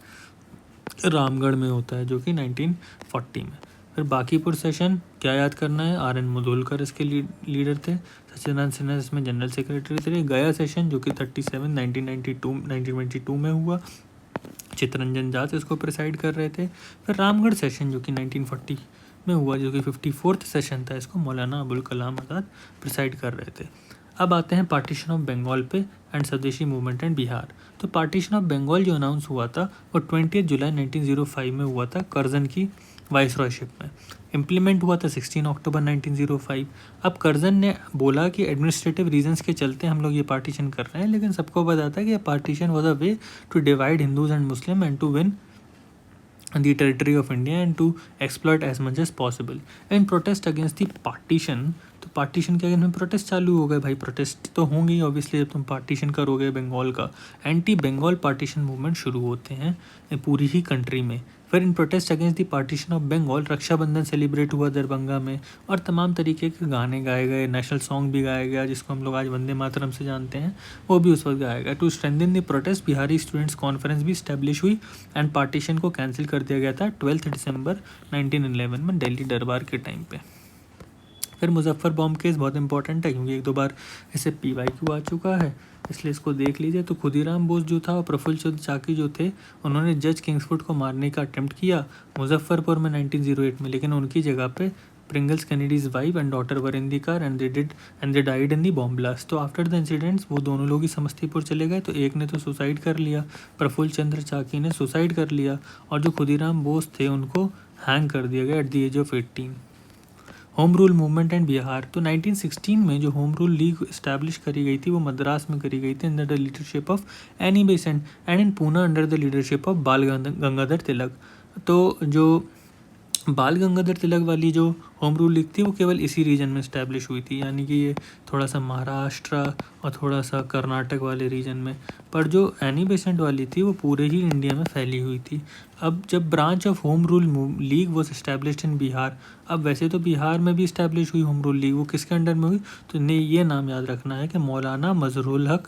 [SPEAKER 1] रामगढ़ में होता है, जो कि 1940 में। फिर बांकीपुर सेशन क्या याद करना है, RN मुधोलकर इसके लीडर थे, सच्चिदानंद सिन्हा इसमें जनरल सेक्रेटरी थे। गया सेशन जो कि 1922 में हुआ, चित्तरंजन दास इसको प्रिसाइड कर रहे थे। फिर रामगढ़ सेशन जो कि 1940 में हुआ, जो कि 54th सेशन था, इसको मौलाना अबुल कलाम आज़ाद प्रिसाइड कर रहे थे। अब आते हैं पार्टीशन ऑफ बंगाल पे एंड स्वदेशी मूवमेंट एंड बिहार। तो पार्टीशन ऑफ बंगाल जो अनाउंस हुआ था वो 20 जुलाई 1905 में हुआ था करजन की वाइसरॉयशिप में। इम्प्लीमेंट हुआ था 16 अक्टूबर 1905। अब करजन ने बोला कि एडमिनिस्ट्रेटिव रीजंस के चलते हम लोग ये पार्टीशन कर रहे हैं, लेकिन सबको पता था कि ये partition was a way to divide Hindus and Muslim and to win the territory of India and to exploit as much as possible. In protest against the partition, तो पार्टीशन के अगेंस्ट में प्रोटेस्ट चालू हो गए। भाई प्रोटेस्ट तो होंगे ही ऑब्वियसली, जब तुम पार्टीशन करोगे बंगाल का। एंटी बंगाल पार्टीशन मूवमेंट शुरू होते हैं पूरी ही कंट्री में। फिर in protest against the partition of Bengal Rakshabandhan celebrate हुआ दरभंगा में, और तमाम तरीके के गाने गाए गए, नेशनल सॉन्ग भी गाया गया जिसको हम लोग आज वंदे मातरम से जानते हैं, वो भी उस वक्त गाया गया। To strengthen the protest Bihari students conference भी स्टैब्लिश हुई एंड पार्टीशन को कैंसिल कर दिया गया था 12 दिसंबर 1911 में दिल्ली दरबार के टाइम पे। फिर मुजफ्फर बॉम्ब केस बहुत इंपॉर्टेंट है क्योंकि 1-2 बार इसे PYQ आ चुका है, इसलिए इसको देख लीजिए। तो खुदीराम बोस जो था और प्रफुल्ल चंद्र चाकी जो थे, उन्होंने जज किंग्सफुड को मारने का अटेम्प्ट किया मुजफ्फरपुर में 1908 में, लेकिन उनकी जगह पे Pringles Kennedy's wife and daughter were in the car and they died in the bomb blast. तो आफ्टर द इंसिडेंट्स वो दोनों लोग ही समस्तीपुर चले गए। तो एक ने तो सुसाइड कर लिया, प्रफुल्ल चंद्र चाकी ने सुसाइड कर लिया, और जो खुदीराम बोस थे उनको हैंग कर दिया गया at the age of 18। Home rule movement and Bihar. तो 1916 में जो होम रूल लीग इस्टेब्लिश करी गई थी वो मद्रास में करी गई थी under the leadership of Annie Besant and in Poona under the leadership of बाल गंगाधर तिलक। तो जो बाल गंगाधर तिलक वाली जो होम रूल लीग थी वो केवल इसी रीजन में इस्टेब्लिश हुई थी, यानी कि ये थोड़ा सा महाराष्ट्र और थोड़ा सा कर्नाटक वाले रीजन में। पर जो एनी बेसेंट वाली थी वो पूरे ही इंडिया में फैली हुई थी। अब जब branch of home rule league was established in Bihar, अब वैसे तो बिहार में भी इस्टेब्लिश हुई होम रूल लीग, वो किसके अंडर में हुई? तो ने ये नाम याद रखना है कि मौलाना मजहरुल हक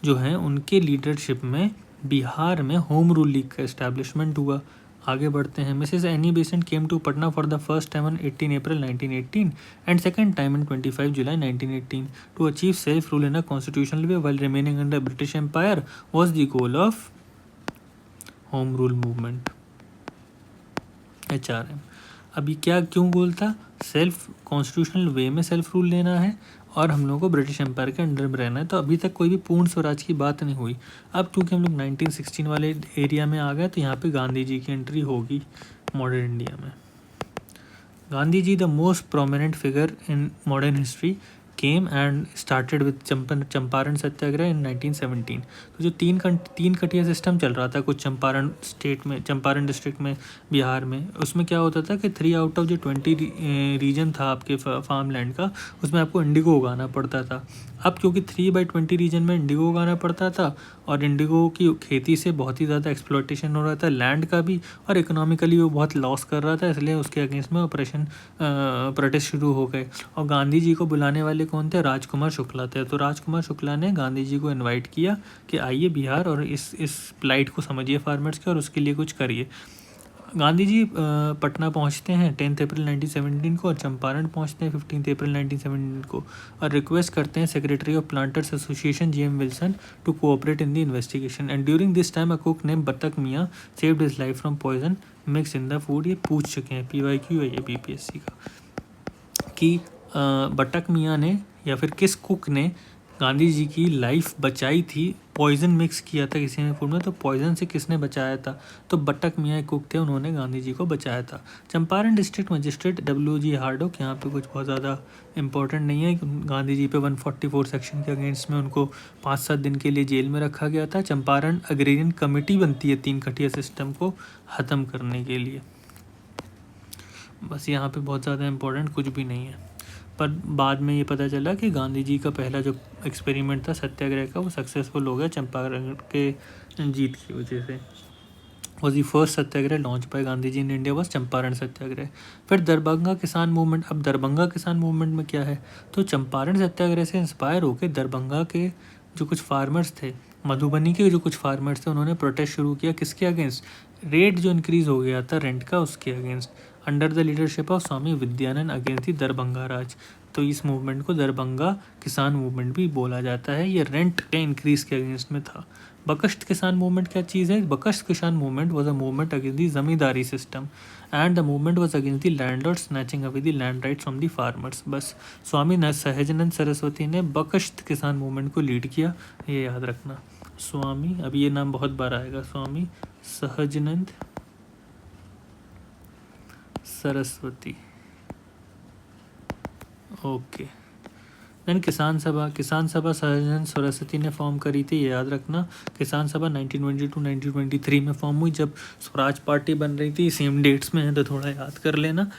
[SPEAKER 1] जो हैं उनके लीडरशिप में बिहार में होम रूल लीग का इस्टेब्लिशमेंट हुआ। आगे बढ़ते हैं। Mrs Annie Besant came to Patna for the first time on 18 April 1918 and second time in 25 July 1918 to achieve self rule in a constitutional way while remaining under British empire was the goal of home rule movement HRM। अभी क्या क्यों गोल था? सेल्फ कॉन्स्टिट्यूशनल वे में सेल्फ रूल लेना है और हम लोगों को ब्रिटिश एम्पायर के अंडर में रहना है। तो अभी तक कोई भी पूर्ण स्वराज की बात नहीं हुई। अब क्योंकि हम लोग 1916 वाले एरिया में आ गए तो यहाँ पे गांधी जी की एंट्री होगी मॉडर्न इंडिया में। Gandhi ji the most prominent figure in modern history came and started with Champaran satyagraha in 1917। तो जो तीन कटिया सिस्टम चल रहा था कुछ चंपारण स्टेट में, चंपारण डिस्ट्रिक्ट में, बिहार में, उसमें क्या होता था कि 3 आउट ऑफ जो 20 रीजन था आपके फार्म लैंड का, उसमें आपको इंडिगो उगाना पड़ता था। अब क्योंकि 3/20 रीजन में इंडिगो उगाना पड़ता था और इंडिगो की खेती से बहुत ही ज़्यादा एक्सप्लॉयटेशन हो रहा था लैंड का भी, और इकोनॉमिकली वो बहुत लॉस कर रहा था, इसलिए उसके अगेंस्ट में प्रोटेस्ट शुरू हो गए। और गांधी जी को बुलाने वाले कौन थे? राजकुमार शुक्ला थे। तो राजकुमार शुक्ला ने गांधी जी को इनवाइट किया कि आइए बिहार और इस प्लाइट को समझिए फार्मर्स के और उसके लिए कुछ करिए। गांधी जी पटना पहुंचते हैं 10 अप्रैल 1917 को और चंपारण पहुंचते हैं 15 अप्रैल 1917 को, और रिक्वेस्ट करते हैं secretary of planters association GM Wilson to cooperate in the investigation and during this time a cook name Batak Miyan saved his life from poison mix in the food. ये पूछ चुके हैं PYQ है ये BPSC का कि बतक मियाँ ने या फिर किस कुक ने गांधी जी की लाइफ बचाई थी, पॉइजन मिक्स किया था किसी ने फूड में, तो पॉइजन से किसने बचाया था? तो बतक मियाँ कुक थे, उन्होंने गांधी जी को बचाया था। चंपारण डिस्ट्रिक्ट मजिस्ट्रेट WG हार्डोक, यहाँ पे कुछ बहुत ज़्यादा इंपॉर्टेंट नहीं है। गांधी जी पे 144 सेक्शन के अगेंस्ट में उनको 5-7 दिन के लिए जेल में रखा गया था। चंपारण अग्रेरियन कमेटी बनती है 3 कटिया सिस्टम को ख़त्म करने के लिए। बस यहाँ पे बहुत ज़्यादा इंपॉर्टेंट कुछ भी नहीं है, पर बाद में ये पता चला कि गांधी जी का पहला जो एक्सपेरिमेंट था सत्याग्रह का वो सक्सेसफुल हो गया चंपारण के जीत की वजह से। Was the first satyagraha launch by Gandhi ji in India was Champaran satyagraha. फिर दरभंगा किसान मूवमेंट। अब दरभंगा किसान मूवमेंट में क्या है? तो चंपारण सत्याग्रह से इंस्पायर होकर दरभंगा के जो कुछ फार्मर्स थे, मधुबनी के जो कुछ फार्मर्स थे, उन्होंने प्रोटेस्ट शुरू किया। किसके अगेंस्ट? रेट जो इंक्रीज़ हो गया था रेंट का, उसके against, under the leadership of Swami Vidyanand against the Darbhanga Raj. तो इस मूवमेंट को दरभंगा किसान मूवमेंट भी बोला जाता है। ये रेंट के इंक्रीज़ के अगेंस्ट में था। बकश्त किसान मूवमेंट क्या चीज़ है? बकश्त किसान movement was a movement against the zamindari system and the movement was against the landlord snatching away the land rights from the farmers. बस स्वामी सहजानंद सरस्वती ने बकश्त किसान मूवमेंट को लीड किया, ये याद रखना। स्वामी, अब ये नाम बहुत बार आएगा, स्वामी सहजानंद सरस्वती। ओके। देन किसान सभा सहजानंद सरस्वती ने फॉर्म करी थी, ये याद रखना। किसान सभा 1922-1923 में फॉर्म हुई जब स्वराज पार्टी बन रही थी। सेम डेट्स में है तो थोड़ा याद कर लेना।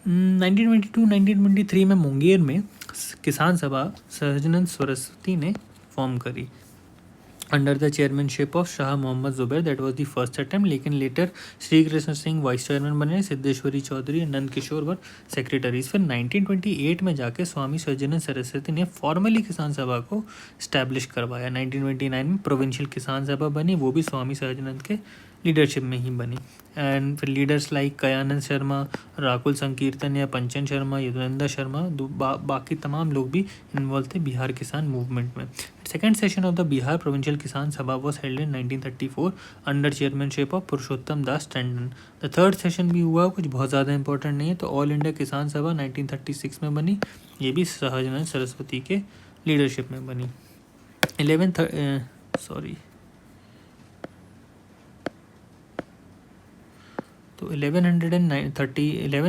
[SPEAKER 1] 1922-1923 में मुंगेर में किसान सभा सहजानंद सरस्वती ने फॉर्म करी under the chairmanship of Shah Mohammad Zubair. That was the first attempt, लेकिन later Shri Krishna Singh vice chairman बने, सिद्धेश्वरी चौधरी, नंद किशोर वर सेक्रेटरीज। फिर 1928 में जाके स्वामी सहजानंद सरस्वती ने फॉर्मली किसान सभा को स्टैब्लिश करवाया। 1929 में प्रोविंशियल किसान सभा बनी, वो भी स्वामी सहजानंद के लीडरशिप में ही बनी। एंड फिर लीडर्स लाइक कयानंद शर्मा, राकुल संकीर्तन या पंचन शर्मा, यदुनंदा शर्मा, बाकी तमाम लोग भी इन्वॉल्व थे बिहार किसान मूवमेंट में। Second session of the Bihar provincial किसान सभा was held in 1934 under chairmanship of Purushottam Das Tandon. The third session भी हुआ, कुछ बहुत ज़्यादा इंपॉर्टेंट नहीं है। तो ऑल इंडिया किसान सभा 1936 में बनी, ये भी सहजानंद सरस्वती के लीडरशिप में बनी। 11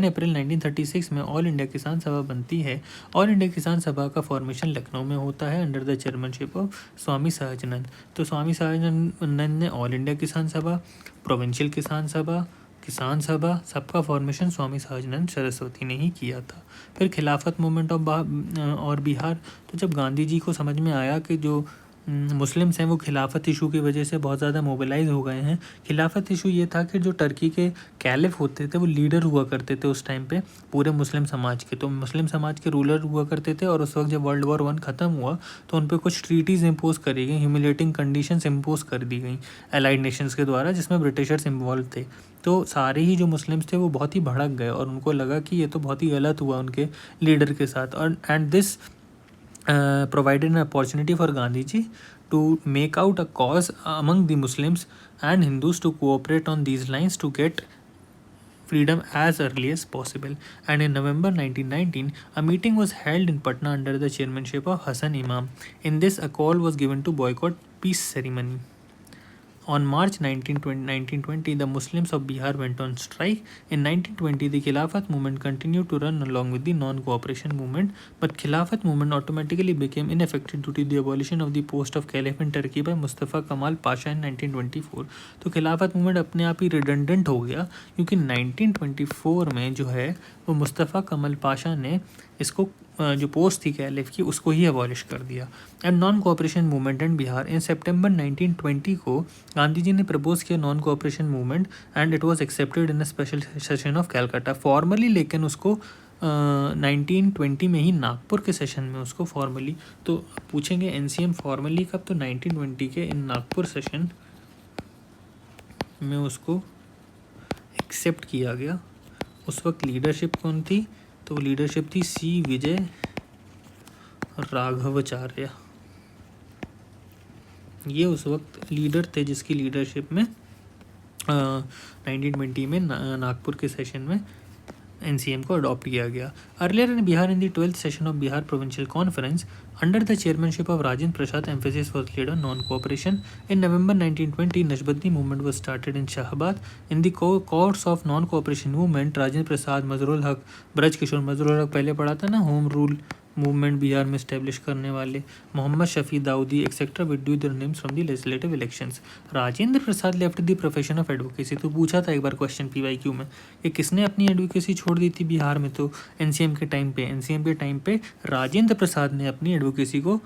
[SPEAKER 1] अप्रैल 1936 में ऑल इंडिया किसान सभा बनती है। ऑल इंडिया किसान सभा का फॉर्मेशन लखनऊ में होता है under the chairmanship of Swami Sahajanand. तो स्वामी सहजानंद ने ऑल इंडिया किसान सभा, प्रोविंशियल किसान सभा सबका फॉर्मेशन स्वामी सहजानंद सरस्वती ने ही किया था। फिर खिलाफत मूवमेंट ऑफ और बिहार। तो जब गांधी जी को समझ में आया कि जो मुस्लिम्स हैं वो खिलाफत इशू की वजह से बहुत ज़्यादा मोबिलाइज हो गए हैं। खिलाफत इशू ये था कि जो टर्की के कैलिफ होते थे वो लीडर हुआ करते थे उस टाइम पे पूरे मुस्लिम समाज के। तो मुस्लिम समाज के रूलर हुआ करते थे, और उस वक्त जब World War I ख़त्म हुआ तो उन पर कुछ ट्रीटीज़ इम्पोज करी गई, ह्यूमिलेटिंग कंडीशंस इम्पोज कर दी गई एलाइड नेशंस के द्वारा, जिसमें ब्रिटिशर्स इन्वॉल्व थे। तो सारे ही जो मुस्लिम्स थे वो बहुत ही भड़क गए और उनको लगा कि ये तो बहुत ही गलत हुआ उनके लीडर के साथ। और and this provided an opportunity for Gandhiji to make out a cause among the Muslims and Hindus to cooperate on these lines to get freedom as early as possible. And in November 1919, a meeting was held in Patna under the chairmanship of Hassan Imam. In this, a call was given to boycott peace ceremony. On March 1920, the Muslims of Bihar went on strike. In 1920, the Khilafat movement continued to run along with the non-cooperation movement, but Khilafat movement automatically became ineffective due to the abolition of the post of caliph in Turkey by Mustafa Kemal Pasha in 1924. तो खिलाफत मूवमेंट अपने आप ही रिडंडेंट हो गया, क्योंकि 1924 में जो है वो मुस्तफ़ा कमल पाशा ने इसको जो पोस्ट थी कैलिफ की उसको ही अबॉलिश कर दिया। And non cooperation movement and Bihar. In सितंबर 1920 को गांधी जी ने प्रपोज किया non cooperation movement, and it was accepted in a special session of Calcutta formally, लेकिन उसको 1920 में ही नागपुर के सेशन में उसको फॉर्मली, तो पूछेंगे एनसीएम फॉर्मली कब, तो 1920 के इन नागपुर सेशन में उसको एक्सेप्ट किया गया। उस वक्त लीडरशिप कौन थी, तो लीडरशिप थी सी विजय राघवाचार्य। ये उस वक्त लीडर थे जिसकी लीडरशिप में 1920 में नागपुर के सेशन में एनसीएम को अडॉप्ट किया गया। Earlier in Bihar in the 12th session of Bihar provincial conference under the chairmanship of Rajendra Prasad emphasis was laid on non cooperation. In November 1920 Nashbandi movement was started in Shahabad. In the course of non cooperation movement Rajendra Prasad, Mazharul Haque, Braj किशोर, मजरूल हक पहले पढ़ा था ना, होम रूल मूवमेंट बिहार में स्टैब्लिश करने वाले, Mohammad Shafi Daudi etcetera withdrew their names from the legislative elections. Rajendra Prasad left the profession of advocacy. तो पूछा था एक बार क्वेश्चन PYQ में कि किसने अपनी एडवोकेसी छोड़ दी थी बिहार में, तो एनसीएम के टाइम पे राजेंद्र प्रसाद ने अपनी एडवोकेसी को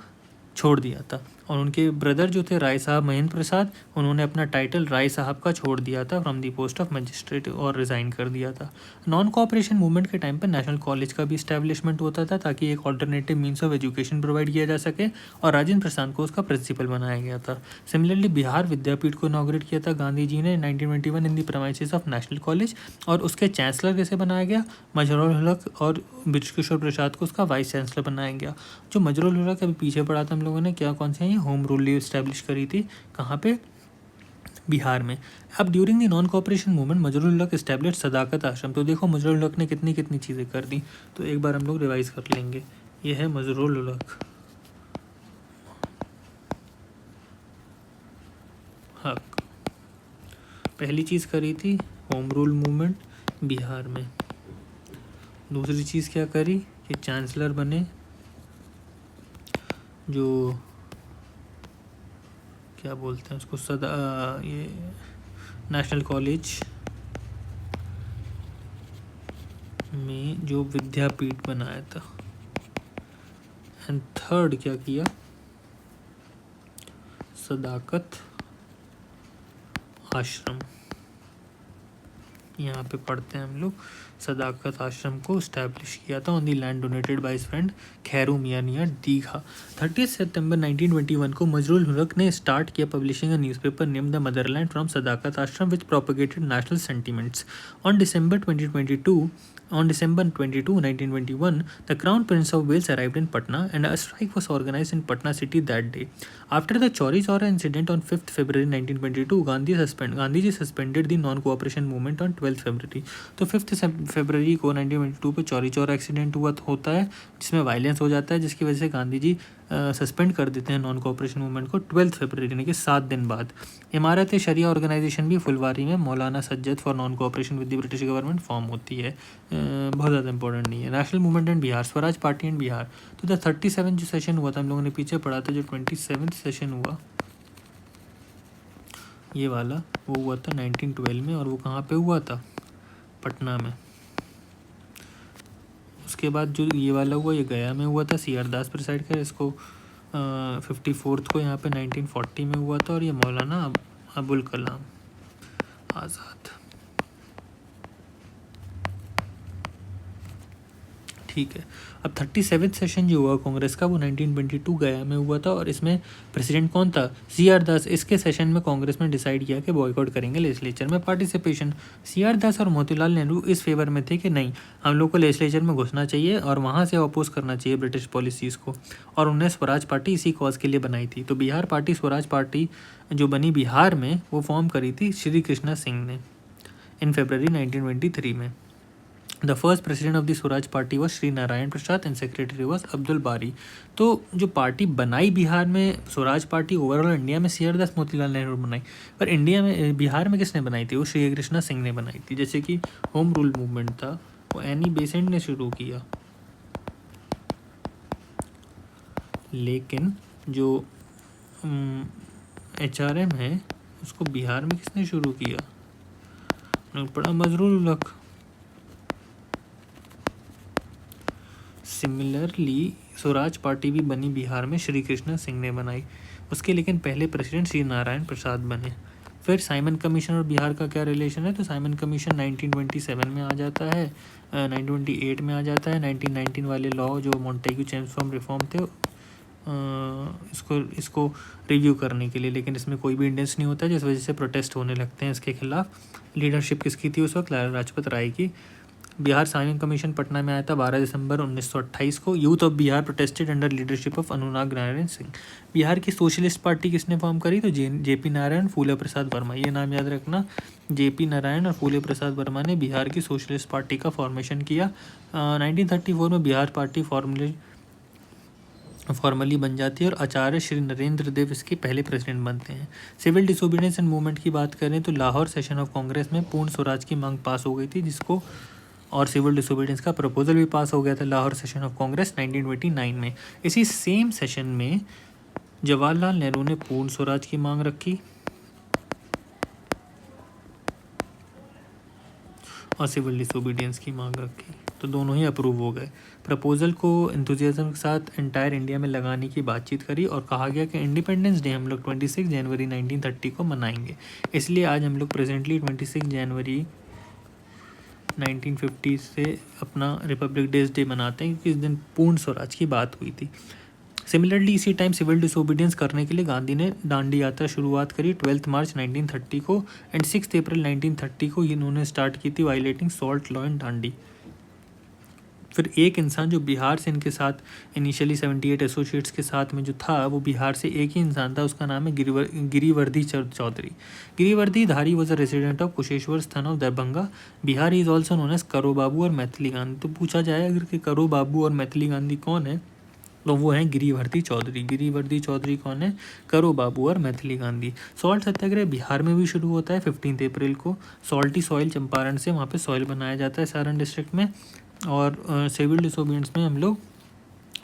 [SPEAKER 1] छोड़ दिया था। और उनके ब्रदर जो थे राय साहब महेंद्र प्रसाद, उन्होंने अपना टाइटल राय साहब का छोड़ दिया था from the post of magistrate और रिज़ाइन कर दिया था। नॉन कोऑपरेशन मूवमेंट के टाइम पर नेशनल कॉलेज का भी इस्टेब्लिशमेंट होता था ताकि एक alternative means of education provide किया जा सके, और राजेंद्र प्रसाद को उसका प्रिंसिपल बनाया गया था। सिमिलरली बिहार विद्यापीठ को इनॉग्रेट किया था गांधी जी ने 1921 इन दी प्रेमाइसेस ऑफ नेशनल कॉलेज, और उसके चांसलर कैसे बनाया गया, मजरूल हक और ब्रज किशोर प्रसाद को उसका वाइस चांसलर बनाया गया। जो मजरूल हक अभी पीछे पढ़ा था हम लोगों ने, क्या कौन से होम रूल इस्टेब्लिश करी थी, कहाँ पे, बिहार में। अब during the non cooperation movement Mazharul हक इस्टेब्लिश सदाकत आश्रम। तो देखो मजरूल हक ने कितनी कितनी चीज़ें कर दी, तो एक बार हम लोग रिवाइज कर लेंगे। ये है मजरूल हक, पहली चीज़ करी थी होम रूल मूवमेंट बिहार में। दूसरी चीज़ क्या करी कि चांसलर बने जो क्या बोलते हैं उसको, ये नेशनल कॉलेज में जो विद्यापीठ बनाया था। एंड थर्ड क्या किया, सदाकत आश्रम। यहाँ पे पढ़ते हैं हम लोग, सदाकत आश्रम को इस्टेब्लिश किया था on the land donated by his friend Khairu Mian near Digha. 30 सितंबर 1921 को मजरूल हक ने स्टार्ट किया publishing a newspaper name the motherland from Sadaqat Ashram which propagated national sentiments. On December 22, 1921, the Crown Prince of Wales arrived in Patna and a strike was organized in Patna city that day. After the Chauri Chaura incident on 5th February 1922, Gandhiji suspended the non-cooperation movement on 12th February. तो 5th फरवरी को 1922 पे चौरी चौरा एक्सीडेंट होता है जिसमें वायलेंस हो जाता है, जिसकी वजह से गांधी जी सस्पेंड कर देते हैं नॉन कोऑपरेशन मूवमेंट को 12 फरवरी यानी कि 7 दिन बाद। इमारत शरिया ऑर्गेनाइजेशन भी फुलवारी में Maulana Sajjad for non cooperation with the British government form होती है। बहुत ज़्यादा इंपॉर्टेंट नहीं है। National movement in Bihar, Swaraj party in Bihar. तो द 37 जो सेशन हुआ था, हम लोगों ने पीछे पढ़ा था, जो 27 सेशन हुआ ये वाला, वो हुआ था 1912 में, और वो कहाँ पे हुआ था, पटना में। उसके बाद जो ये वाला हुआ ये गया में हुआ था, CR दास प्रिसाइड कर, इसको 54th को यहाँ पे 1940 में हुआ था, और ये मौलाना अबुल कलाम आज़ाद। ठीक है। अब 37th सेशन जो हुआ कांग्रेस का वो 1922 गया में हुआ था, और इसमें प्रेसिडेंट कौन था, CR दास। इसके सेशन में कांग्रेस ने डिसाइड किया कि बॉयकॉट करेंगे लेजिस्लेचर में पार्टिसिपेशन। CR दास और मोतीलाल नेहरू इस फेवर में थे कि नहीं, हम लोग को लेजिस्लेचर में घुसना चाहिए और वहाँ से अपोज करना चाहिए ब्रिटिश पॉलिसीज़ को, और उन्हें स्वराज पार्टी इसी कॉज के लिए बनाई थी। तो बिहार पार्टी, स्वराज पार्टी जो बनी बिहार में, वो फॉर्म करी थी श्री कृष्णा सिंह ने इन फरवरी 1923 में। The first president of the Swaraj party was Shri Narayan Prasad and secretary was Abdul बारी। तो जो पार्टी बनाई बिहार में, स्वराज पार्टी ओवरऑल इंडिया में CR दास मोतीलाल नेहरू बनाई, पर इंडिया में बिहार में किसने बनाई थी, वो श्री कृष्णा सिंह ने बनाई थी। जैसे कि होम रूल मूवमेंट था वो एनी बेसेंट ने शुरू किया, लेकिन जो HRM है उसको बिहार में किसने शुरू किया, पड़ा मजरूल हक। सिमिलरली स्वराज पार्टी भी बनी बिहार में, श्री कृष्णा सिंह ने बनाई, उसके लेकिन पहले प्रेसिडेंट श्री नारायण प्रसाद बने। फिर साइमन कमीशन और बिहार का क्या रिलेशन है, तो साइमन कमीशन 1927 में आ जाता है, 1928 में आ जाता है। 1919 वाले लॉ जो मॉन्टेग्यू चेम्सफॉर्म रिफॉर्म थे इसको रिव्यू करने के लिए, लेकिन इसमें कोई भी इंडेंस नहीं होता, जिस वजह से प्रोटेस्ट होने लगते हैं इसके खिलाफ। लीडरशिप किसकी थी उस वक्त, लाला लाजपत राय की। बिहार साइमन कमीशन पटना में आया था 12 दिसंबर 1928 को। Youth of Bihar protested under leadership of Anurag Narayan Singh. Bihar की सोशलिस्ट पार्टी किसने फॉर्म करी, तो JP नारायण, फूले प्रसाद वर्मा। ये नाम याद रखना, JP नारायण और फूले प्रसाद वर्मा ने बिहार की सोशलिस्ट पार्टी का फॉर्मेशन किया। 1934 में बिहार पार्टी फॉर्मली बन जाती है और आचार्य श्री नरेंद्र देव इसके पहले प्रेसिडेंट बनते हैं। सिविल डिसोबीडियंस एंड मूवमेंट की बात करें तो लाहौर सेशन ऑफ कांग्रेस में पूर्ण स्वराज की मांग पास हो गई थी, जिसको और सिविल डिसोबीडियंस का प्रपोजल भी पास हो गया था लाहौर सेशन ऑफ कांग्रेस 1929 में। इसी सेम सेशन में जवाहरलाल नेहरू ने पूर्ण स्वराज की मांग रखी और सिविल डिसोबीडियंस की मांग रखी, तो दोनों ही अप्रूव हो गए। प्रपोजल को एंथुजियाज्म के साथ एंटायर इंडिया में लगाने की बातचीत करी और कहा गया कि इंडिपेंडेंस डे हम लोग 26 जनवरी 1930 को मनाएंगे। इसलिए आज हम लोग प्रेजेंटली 26 जनवरी 1950 से अपना रिपब्लिक डे मनाते हैं, क्योंकि इस दिन पूर्ण स्वराज की बात हुई थी। सिमिलरली इसी टाइम सिविल डिसोबीडियंस करने के लिए गांधी ने दांडी यात्रा शुरुआत करी 12 मार्च 1930 को, एंड 6 अप्रैल 1930 को इन्होंने स्टार्ट की थी violating salt law in Dandi. फिर एक इंसान जो बिहार से इनके साथ इनिशियली 78 एसोसिएट्स के साथ में जो था, वो बिहार से एक ही इंसान था, उसका नाम है गिरिवर्धी Chaudhary. Girivardhi Dhari was a resident of Kusheshwar Sthan of Darbhanga Bihar. Is also known as Karo Babu और मैथिली गांधी। तो पूछा जाए अगर कि करो बाबू और मैथिली गांधी कौन है, तो वो हैं गिरिवर्धी चौधरी। गिरिवर्धी चौधरी कौन है, करो बाबू और मैथिली गांधी। सॉल्ट सत्याग्रह बिहार में भी शुरू होता है 15 अप्रैल को। सॉल्टी सॉइल चंपारण से वहाँ पे सॉइल बनाया जाता है सारण डिस्ट्रिक्ट में। और सिविल डिसोबीडियंस में हम लोग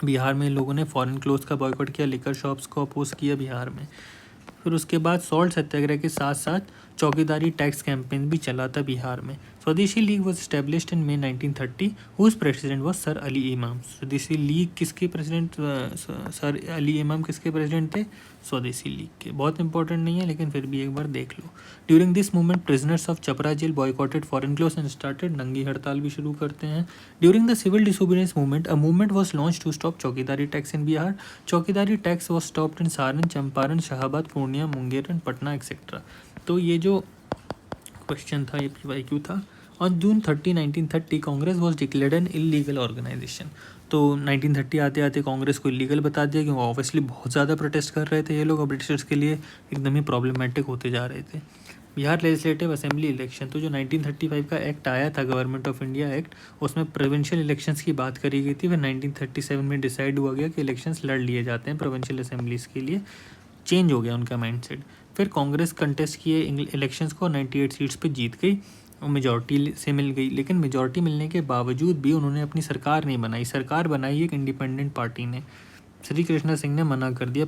[SPEAKER 1] बिहार में लोगों ने फॉरेन क्लोथ्स का बॉयकॉट किया, लिकर शॉप्स को अपोज किया बिहार में। फिर उसके बाद सॉल्ट सत्याग्रह के साथ साथ चौकीदारी टैक्स कैंपेन भी चला था बिहार में। स्वदेशी league was established in May 1930 whose president was sir Ali इमाम। स्वदेशी लीग किसके प्रेसिडेंट, सर अली इमाम किसके प्रेसिडेंट थे, स्वदेशी लीग के। बहुत इंपॉर्टेंट नहीं है लेकिन फिर भी एक बार देख लो। During this movement prisoners of Chhapra jail boycotted foreign clothes and started, नंगी हड़ताल भी शुरू करते हैं। During the civil disobedience movement a movement was launch to stop chaukidari tax in Bihar. Chaukidari tax was stopped in Saran, Champaran, Shahabad, Purnia, Munger and Patna etcetera. तो ये जो क्वेश्चन था ये PYQ था। On June 30, 1930 Congress was declared an illegal organisation. तो 1930 आते आते कांग्रेस को इलीगल बता दिया क्योंकि ऑब्वियसली बहुत ज़्यादा प्रोटेस्ट कर रहे थे ये लोग और ब्रिटिशर्स के लिए एकदम ही प्रॉब्लमेटिक होते जा रहे थे। बिहार लेजिस्लेटिव असेंबली इलेक्शन, तो जो 1935 का एक्ट आया था गवर्नमेंट ऑफ इंडिया एक्ट, उसमें प्रोविंशियल इलेक्शंस की बात करी गई थी। फिर 1937 में डिसाइड हुआ गया कि इलेक्शंस लड़ लिए जाते हैं प्रोविंशियल असेंबलीज़ के लिए। चेंज हो गया उनका माइंडसेट। फिर कांग्रेस कंटेस्ट किए इलेक्शंस को, 98 सीट्स पे जीत गई और मेजॉरिटी से मिल गई। लेकिन मेजॉरिटी मिलने के बावजूद भी उन्होंने अपनी सरकार नहीं बनाई। सरकार बनाई एक इंडिपेंडेंट पार्टी ने। श्री कृष्णा सिंह ने मना कर दिया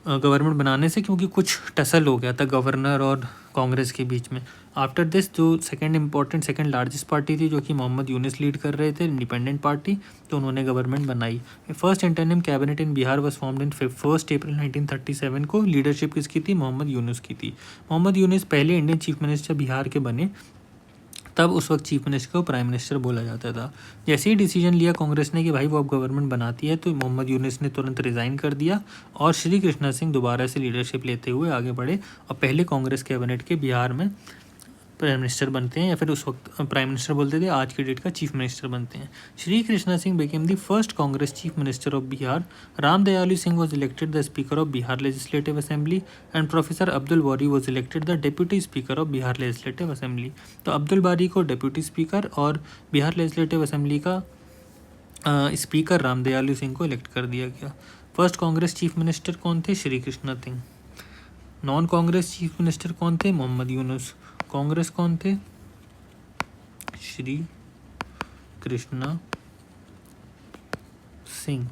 [SPEAKER 1] गवर्नमेंट बनाने से क्योंकि कुछ टसल हो गया था गवर्नर और कांग्रेस के बीच में। आफ्टर दिस जो सेकंड लार्जेस्ट पार्टी थी जो कि मोहम्मद यूनिस लीड कर रहे थे, इंडिपेंडेंट पार्टी, तो उन्होंने गवर्नमेंट बनाई। First interim cabinet in Bihar was formed इन 1 अप्रैल 1937 को। लीडरशिप किसकी थी, मोहम्मद यूनुस की थी। मोहम्मद यूनुस पहले इंडियन चीफ मिनिस्टर बिहार के बने, तब उस वक्त चीफ मिनिस्टर को प्राइम मिनिस्टर बोला जाता था। जैसे ही डिसीजन लिया कांग्रेस ने कि भाई वो अब गवर्नमेंट बनाती है, तो मोहम्मद यूनुस ने तुरंत रिज़ाइन कर दिया और श्री कृष्णा सिंह दोबारा से लीडरशिप लेते हुए आगे बढ़े और पहले कांग्रेस कैबिनेट के बिहार में प्राइम मिनिस्टर बनते हैं, या फिर उस वक्त प्राइम मिनिस्टर बोलते थे, आज की डेट का चीफ मिनिस्टर बनते हैं। Shri Krishna Singh became the first Congress chief minister of Bihar. Ram Dayalu Singh was elected the speaker of Bihar legislative assembly and professor Abdul Bari was elected the deputy speaker of Bihar legislative assembly. तो अब्दुल बारी को डेप्यूटी स्पीकर और बिहार लेजिस्लेटिव असेंबली का स्पीकर राम दयालु सिंह को इलेक्ट कर दिया गया। फर्स्ट कांग्रेस चीफ मिनिस्टर कौन थे, Shri Krishna Singh. Non Congress chief minister कौन थे, मोहम्मद यूनुस। कांग्रेस कौन थे, श्री कृष्णा सिंह।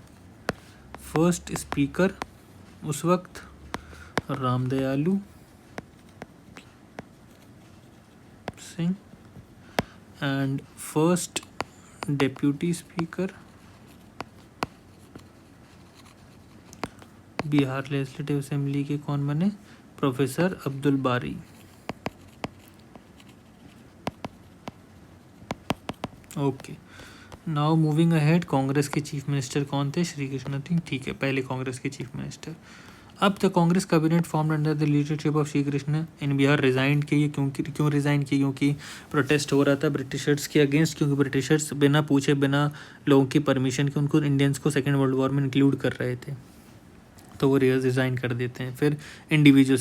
[SPEAKER 1] फर्स्ट स्पीकर उस वक्त Ram Dayalu Singh and first deputy speaker Bihar legislative assembly के कौन बने, प्रोफेसर अब्दुल बारी। Okay, now moving ahead, Congress के चीफ मिनिस्टर कौन थे, श्री कृष्णा सिंह। ठीक है, पहले कांग्रेस के चीफ मिनिस्टर। अब the Congress cabinet formed under the leadership of Shri Krishna in Bihar resign किए। क्यों रिज़ाइन किए, क्योंकि प्रोटेस्ट हो रहा था ब्रिटिशर्स के अगेंस्ट, क्योंकि ब्रिटिशर्स बिना पूछे बिना लोगों की परमिशन के उनको इंडियंस को सेकेंड वर्ल्ड वॉर में इंक्लूड कर रहे थे, तो वो रिज़ाइन कर देते हैं। फिर इंडिविजुअल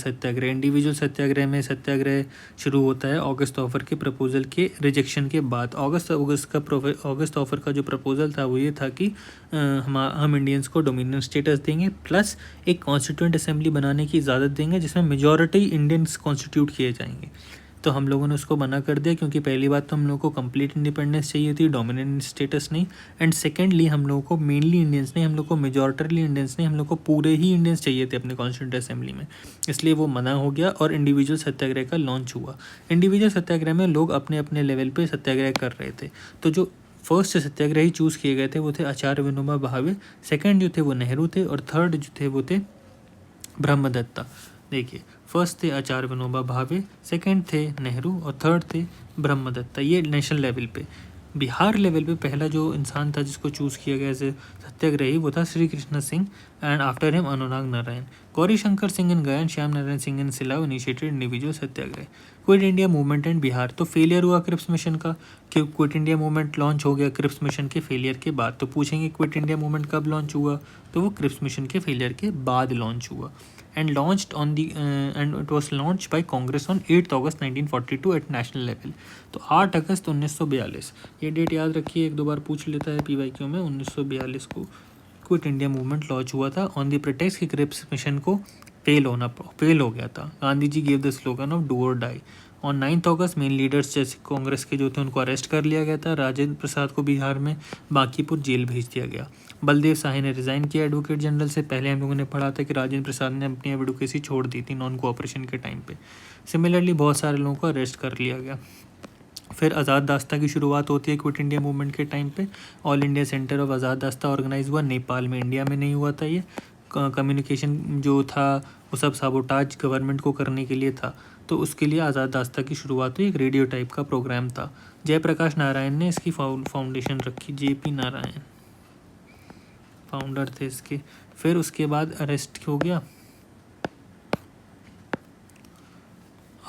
[SPEAKER 1] सत्याग्रह में सत्याग्रह शुरू होता है ऑगस्ट ऑफर के प्रपोजल के रिजेक्शन के बाद। ऑगस्ट ऑफर का जो प्रपोजल था वो ये था कि हम इंडियंस को डोमिनियन स्टेटस देंगे, प्लस एक कॉन्स्टिट्यूएंट असेंबली बनाने की इजाज़त देंगे जिसमें मेजॉरिटी इंडियंस कॉन्स्टिट्यूट किए जाएंगे। तो हम लोगों ने उसको मना कर दिया क्योंकि पहली बात तो हम लोगों को कंप्लीट इंडिपेंडेंस चाहिए थी, डोमिनेंट स्टेटस नहीं, एंड सेकेंडली हम लोगों को मेनली इंडियंस नहीं, हम लोग को मेजॉरिटरली इंडियंस नहीं, हम लोग को पूरे ही इंडियंस चाहिए थे अपने कॉन्स्टिट्यूंट असेंबली में। इसलिए वो मना हो गया और इंडिविजुअल सत्याग्रह का लॉन्च हुआ। इंडिविजुअल सत्याग्रह में लोग अपने अपने लेवल पर सत्याग्रह कर रहे थे। तो जो फर्स्ट सत्याग्रही चूज़ किए गए थे वो थे आचार्य विनोबा भावे, सेकेंड जो थे वो नेहरू थे और थर्ड जो थे वो थे ब्रह्मदत्ता। देखिए, फर्स्ट थे आचार्य विनोबा भावे, सेकंड थे नेहरू और थर्ड थे ब्रह्मदत्ता। ये नेशनल लेवल पे। बिहार लेवल पे पहला जो इंसान था जिसको चूज़ किया गया एज सत्याग्रही वो था Shri Krishna Singh and after him Anurag Narayan. Gauri Shankar Singh in Gaya, Shyam Narayan Singh in Silao initiated individual satyagraha. Quit India movement and Bihar, तो फेलियर हुआ क्रिप्स मिशन का, कि क्विट इंडिया मूवमेंट लॉन्च हो गया क्रिप्स मिशन के फेलियर के बाद। तो पूछेंगे क्विट इंडिया मूवमेंट कब लॉन्च हुआ, तो वो क्रिप्स मिशन के फेलियर के बाद लॉन्च हुआ। and launched on the and it was launched by Congress on 8th August 1942 at national level। तो 8 अगस्त 1942, ये डेट याद रखिए, एक दो बार पूछ लेता है PYQ में। 1942 को क्विट इंडिया मूवमेंट लॉन्च हुआ था ऑन द प्रिटेक्स्ट कि क्रिप्स मिशन को फेल हो गया था। Gandhi ji gave the slogan of do or die. On 9 August main leaders जैसे कांग्रेस के जो थे उनको अरेस्ट कर लिया गया था। राजेंद्र प्रसाद को बिहार में बांकीपुर जेल भेज दिया गया। बलदेव शाही ने रिज़ाइन किया एडवोकेट जनरल से। पहले हम लोगों ने पढ़ा था कि राजेंद्र प्रसाद ने अपनी एडवोकेसी छोड़ दी थी नॉन कोऑपरेशन के टाइम पे। सिमिलरली बहुत सारे लोगों को अरेस्ट कर लिया गया। फिर आज़ाद दास्ता की शुरुआत होती है क्विट इंडिया मूवमेंट के टाइम पे। All India centre of Azad Dasta organise हुआ नेपाल में, इंडिया में नहीं हुआ था ये। कम्युनिकेशन जो था वो सब साबोटाज गवर्नमेंट को करने के लिए था, तो उसके लिए आज़ाद दास्ता की शुरुआत हुई। एक रेडियो टाइप का प्रोग्राम था। जयप्रकाश नारायण ने इसकी फाउंडेशन रखी। JP नारायण फाउंडर थे इसके। फिर उसके बाद अरेस्ट हो गया।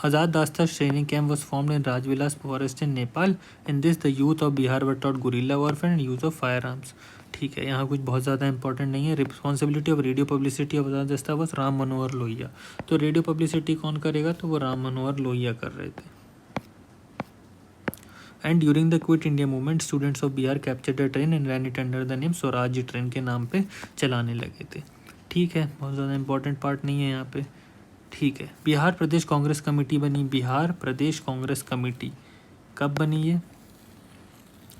[SPEAKER 1] Azad Dasta training camp was formed in Rajvilas forest in Nepal. In this the youth of Bihar were taught guerrilla warfare and use of fire arms. ठीक है, यहाँ कुछ बहुत ज़्यादा इंपॉर्टेंट नहीं है। Responsibility of radio publicity of Azad Dasta was Ram Manohar Lohia. तो रेडियो पब्लिसिटी कौन करेगा, तो वो राम मनोहर लोहिया कर रहे थे। And during the quit India movement students of Bihar captured the train and ran it under the name Swaraj train के नाम पे चलाने लगे थे। ठीक है, बहुत ज़्यादा इंपॉर्टेंट पार्ट नहीं है यहाँ पे। ठीक है, बिहार प्रदेश कांग्रेस कमेटी बनी। बिहार प्रदेश कांग्रेस कमेटी कब बनी है,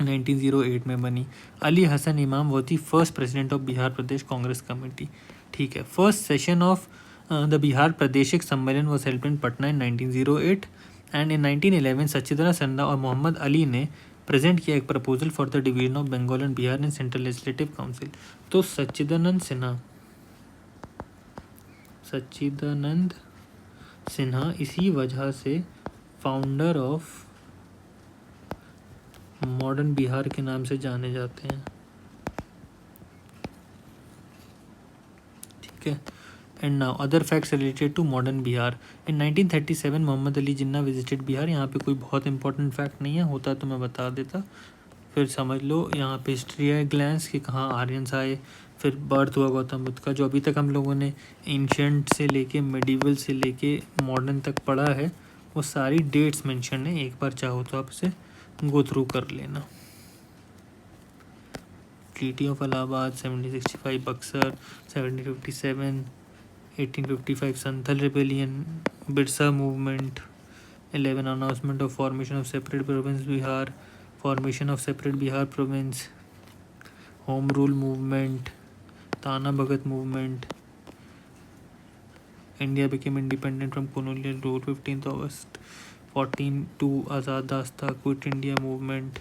[SPEAKER 1] 1908 में बनी। Ali Hasan Imam was the first president of Bihar Pradesh Congress committee. ठीक है, first session of the Bihar Pradeshik Sammelan was held in Patna in 1908 and in 1911 Sachchidanand Sinha और मोहम्मद अली ने प्रेजेंट किया एक proposal for the division of Bengal and Bihar in central legislative council. तो सच्चिदानंद सिन्हा इसी वजह से फाउंडर ऑफ मॉडर्न बिहार के नाम से जाने जाते हैं। ठीक है, and now other facts related to modern Bihar. In 1937 Mohammad Ali Jinnah visited Bihar. यहाँ पे कोई बहुत इंपॉर्टेंट फैक्ट नहीं है, होता तो मैं बता देता, फिर समझ लो। यहाँ पे हिस्ट्री है ग्लैंस कि कहाँ आर्यंस आए, फिर बर्थ हुआ गौतम बुद्ध का। जो अभी तक हम लोगों ने एंशिएंट से लेके मेडिवल से लेके मॉडर्न तक पढ़ा है, वो सारी डेट्स मेंशन है। एक बार चाहो तो आप इसे गो थ्रू कर लेना। Treaty of Allahabad 1765, Buxar 1757, 1855 Santhal rebellion, Birsa movement, 11 announcement of formation of separate province Bihar, formation of separate Bihar province, home rule movement, Tana Bhagat movement, India became independent from colonial rule 15th August 14 Azad Dasta, quit India movement,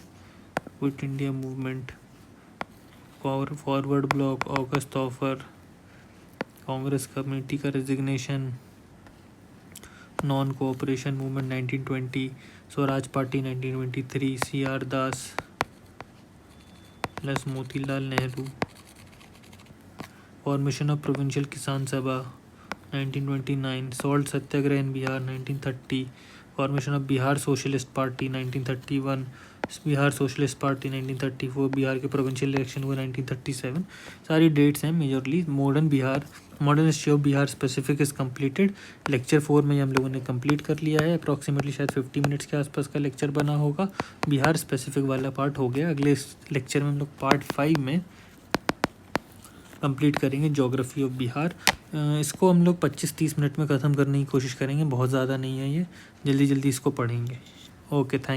[SPEAKER 1] forward bloc, August offer, Congress committee का resignation, non cooperation movement 1920, Swaraj party 1923, CR Das plus Motilal Nehru, formation of provincial किसान सभा 1929, salt Satyagraha in Bihar 1930, formation of Bihar socialist party 1931, Bihar socialist party 1934, Bihar के प्रोविंशियल इलेक्शन हुए 1937। सारी डेट्स हैं majorly. Modern history of Bihar specific is completed. Lecture 4 में हम लोगों ने कंप्लीट कर लिया है। अप्रॉक्सीमेटली शायद 50 मिनट्स के आसपास का लेक्चर बना होगा। बिहार स्पेसिफिक वाला पार्ट हो गया। अगले लेक्चर में हम लोग पार्ट 5 में कंप्लीट करेंगे ज्योग्राफी ऑफ बिहार। इसको हम लोग 25-30 मिनट में ख़त्म करने की कोशिश करेंगे, बहुत ज़्यादा नहीं है ये, जल्दी जल्दी इसको पढ़ेंगे। Okay, thank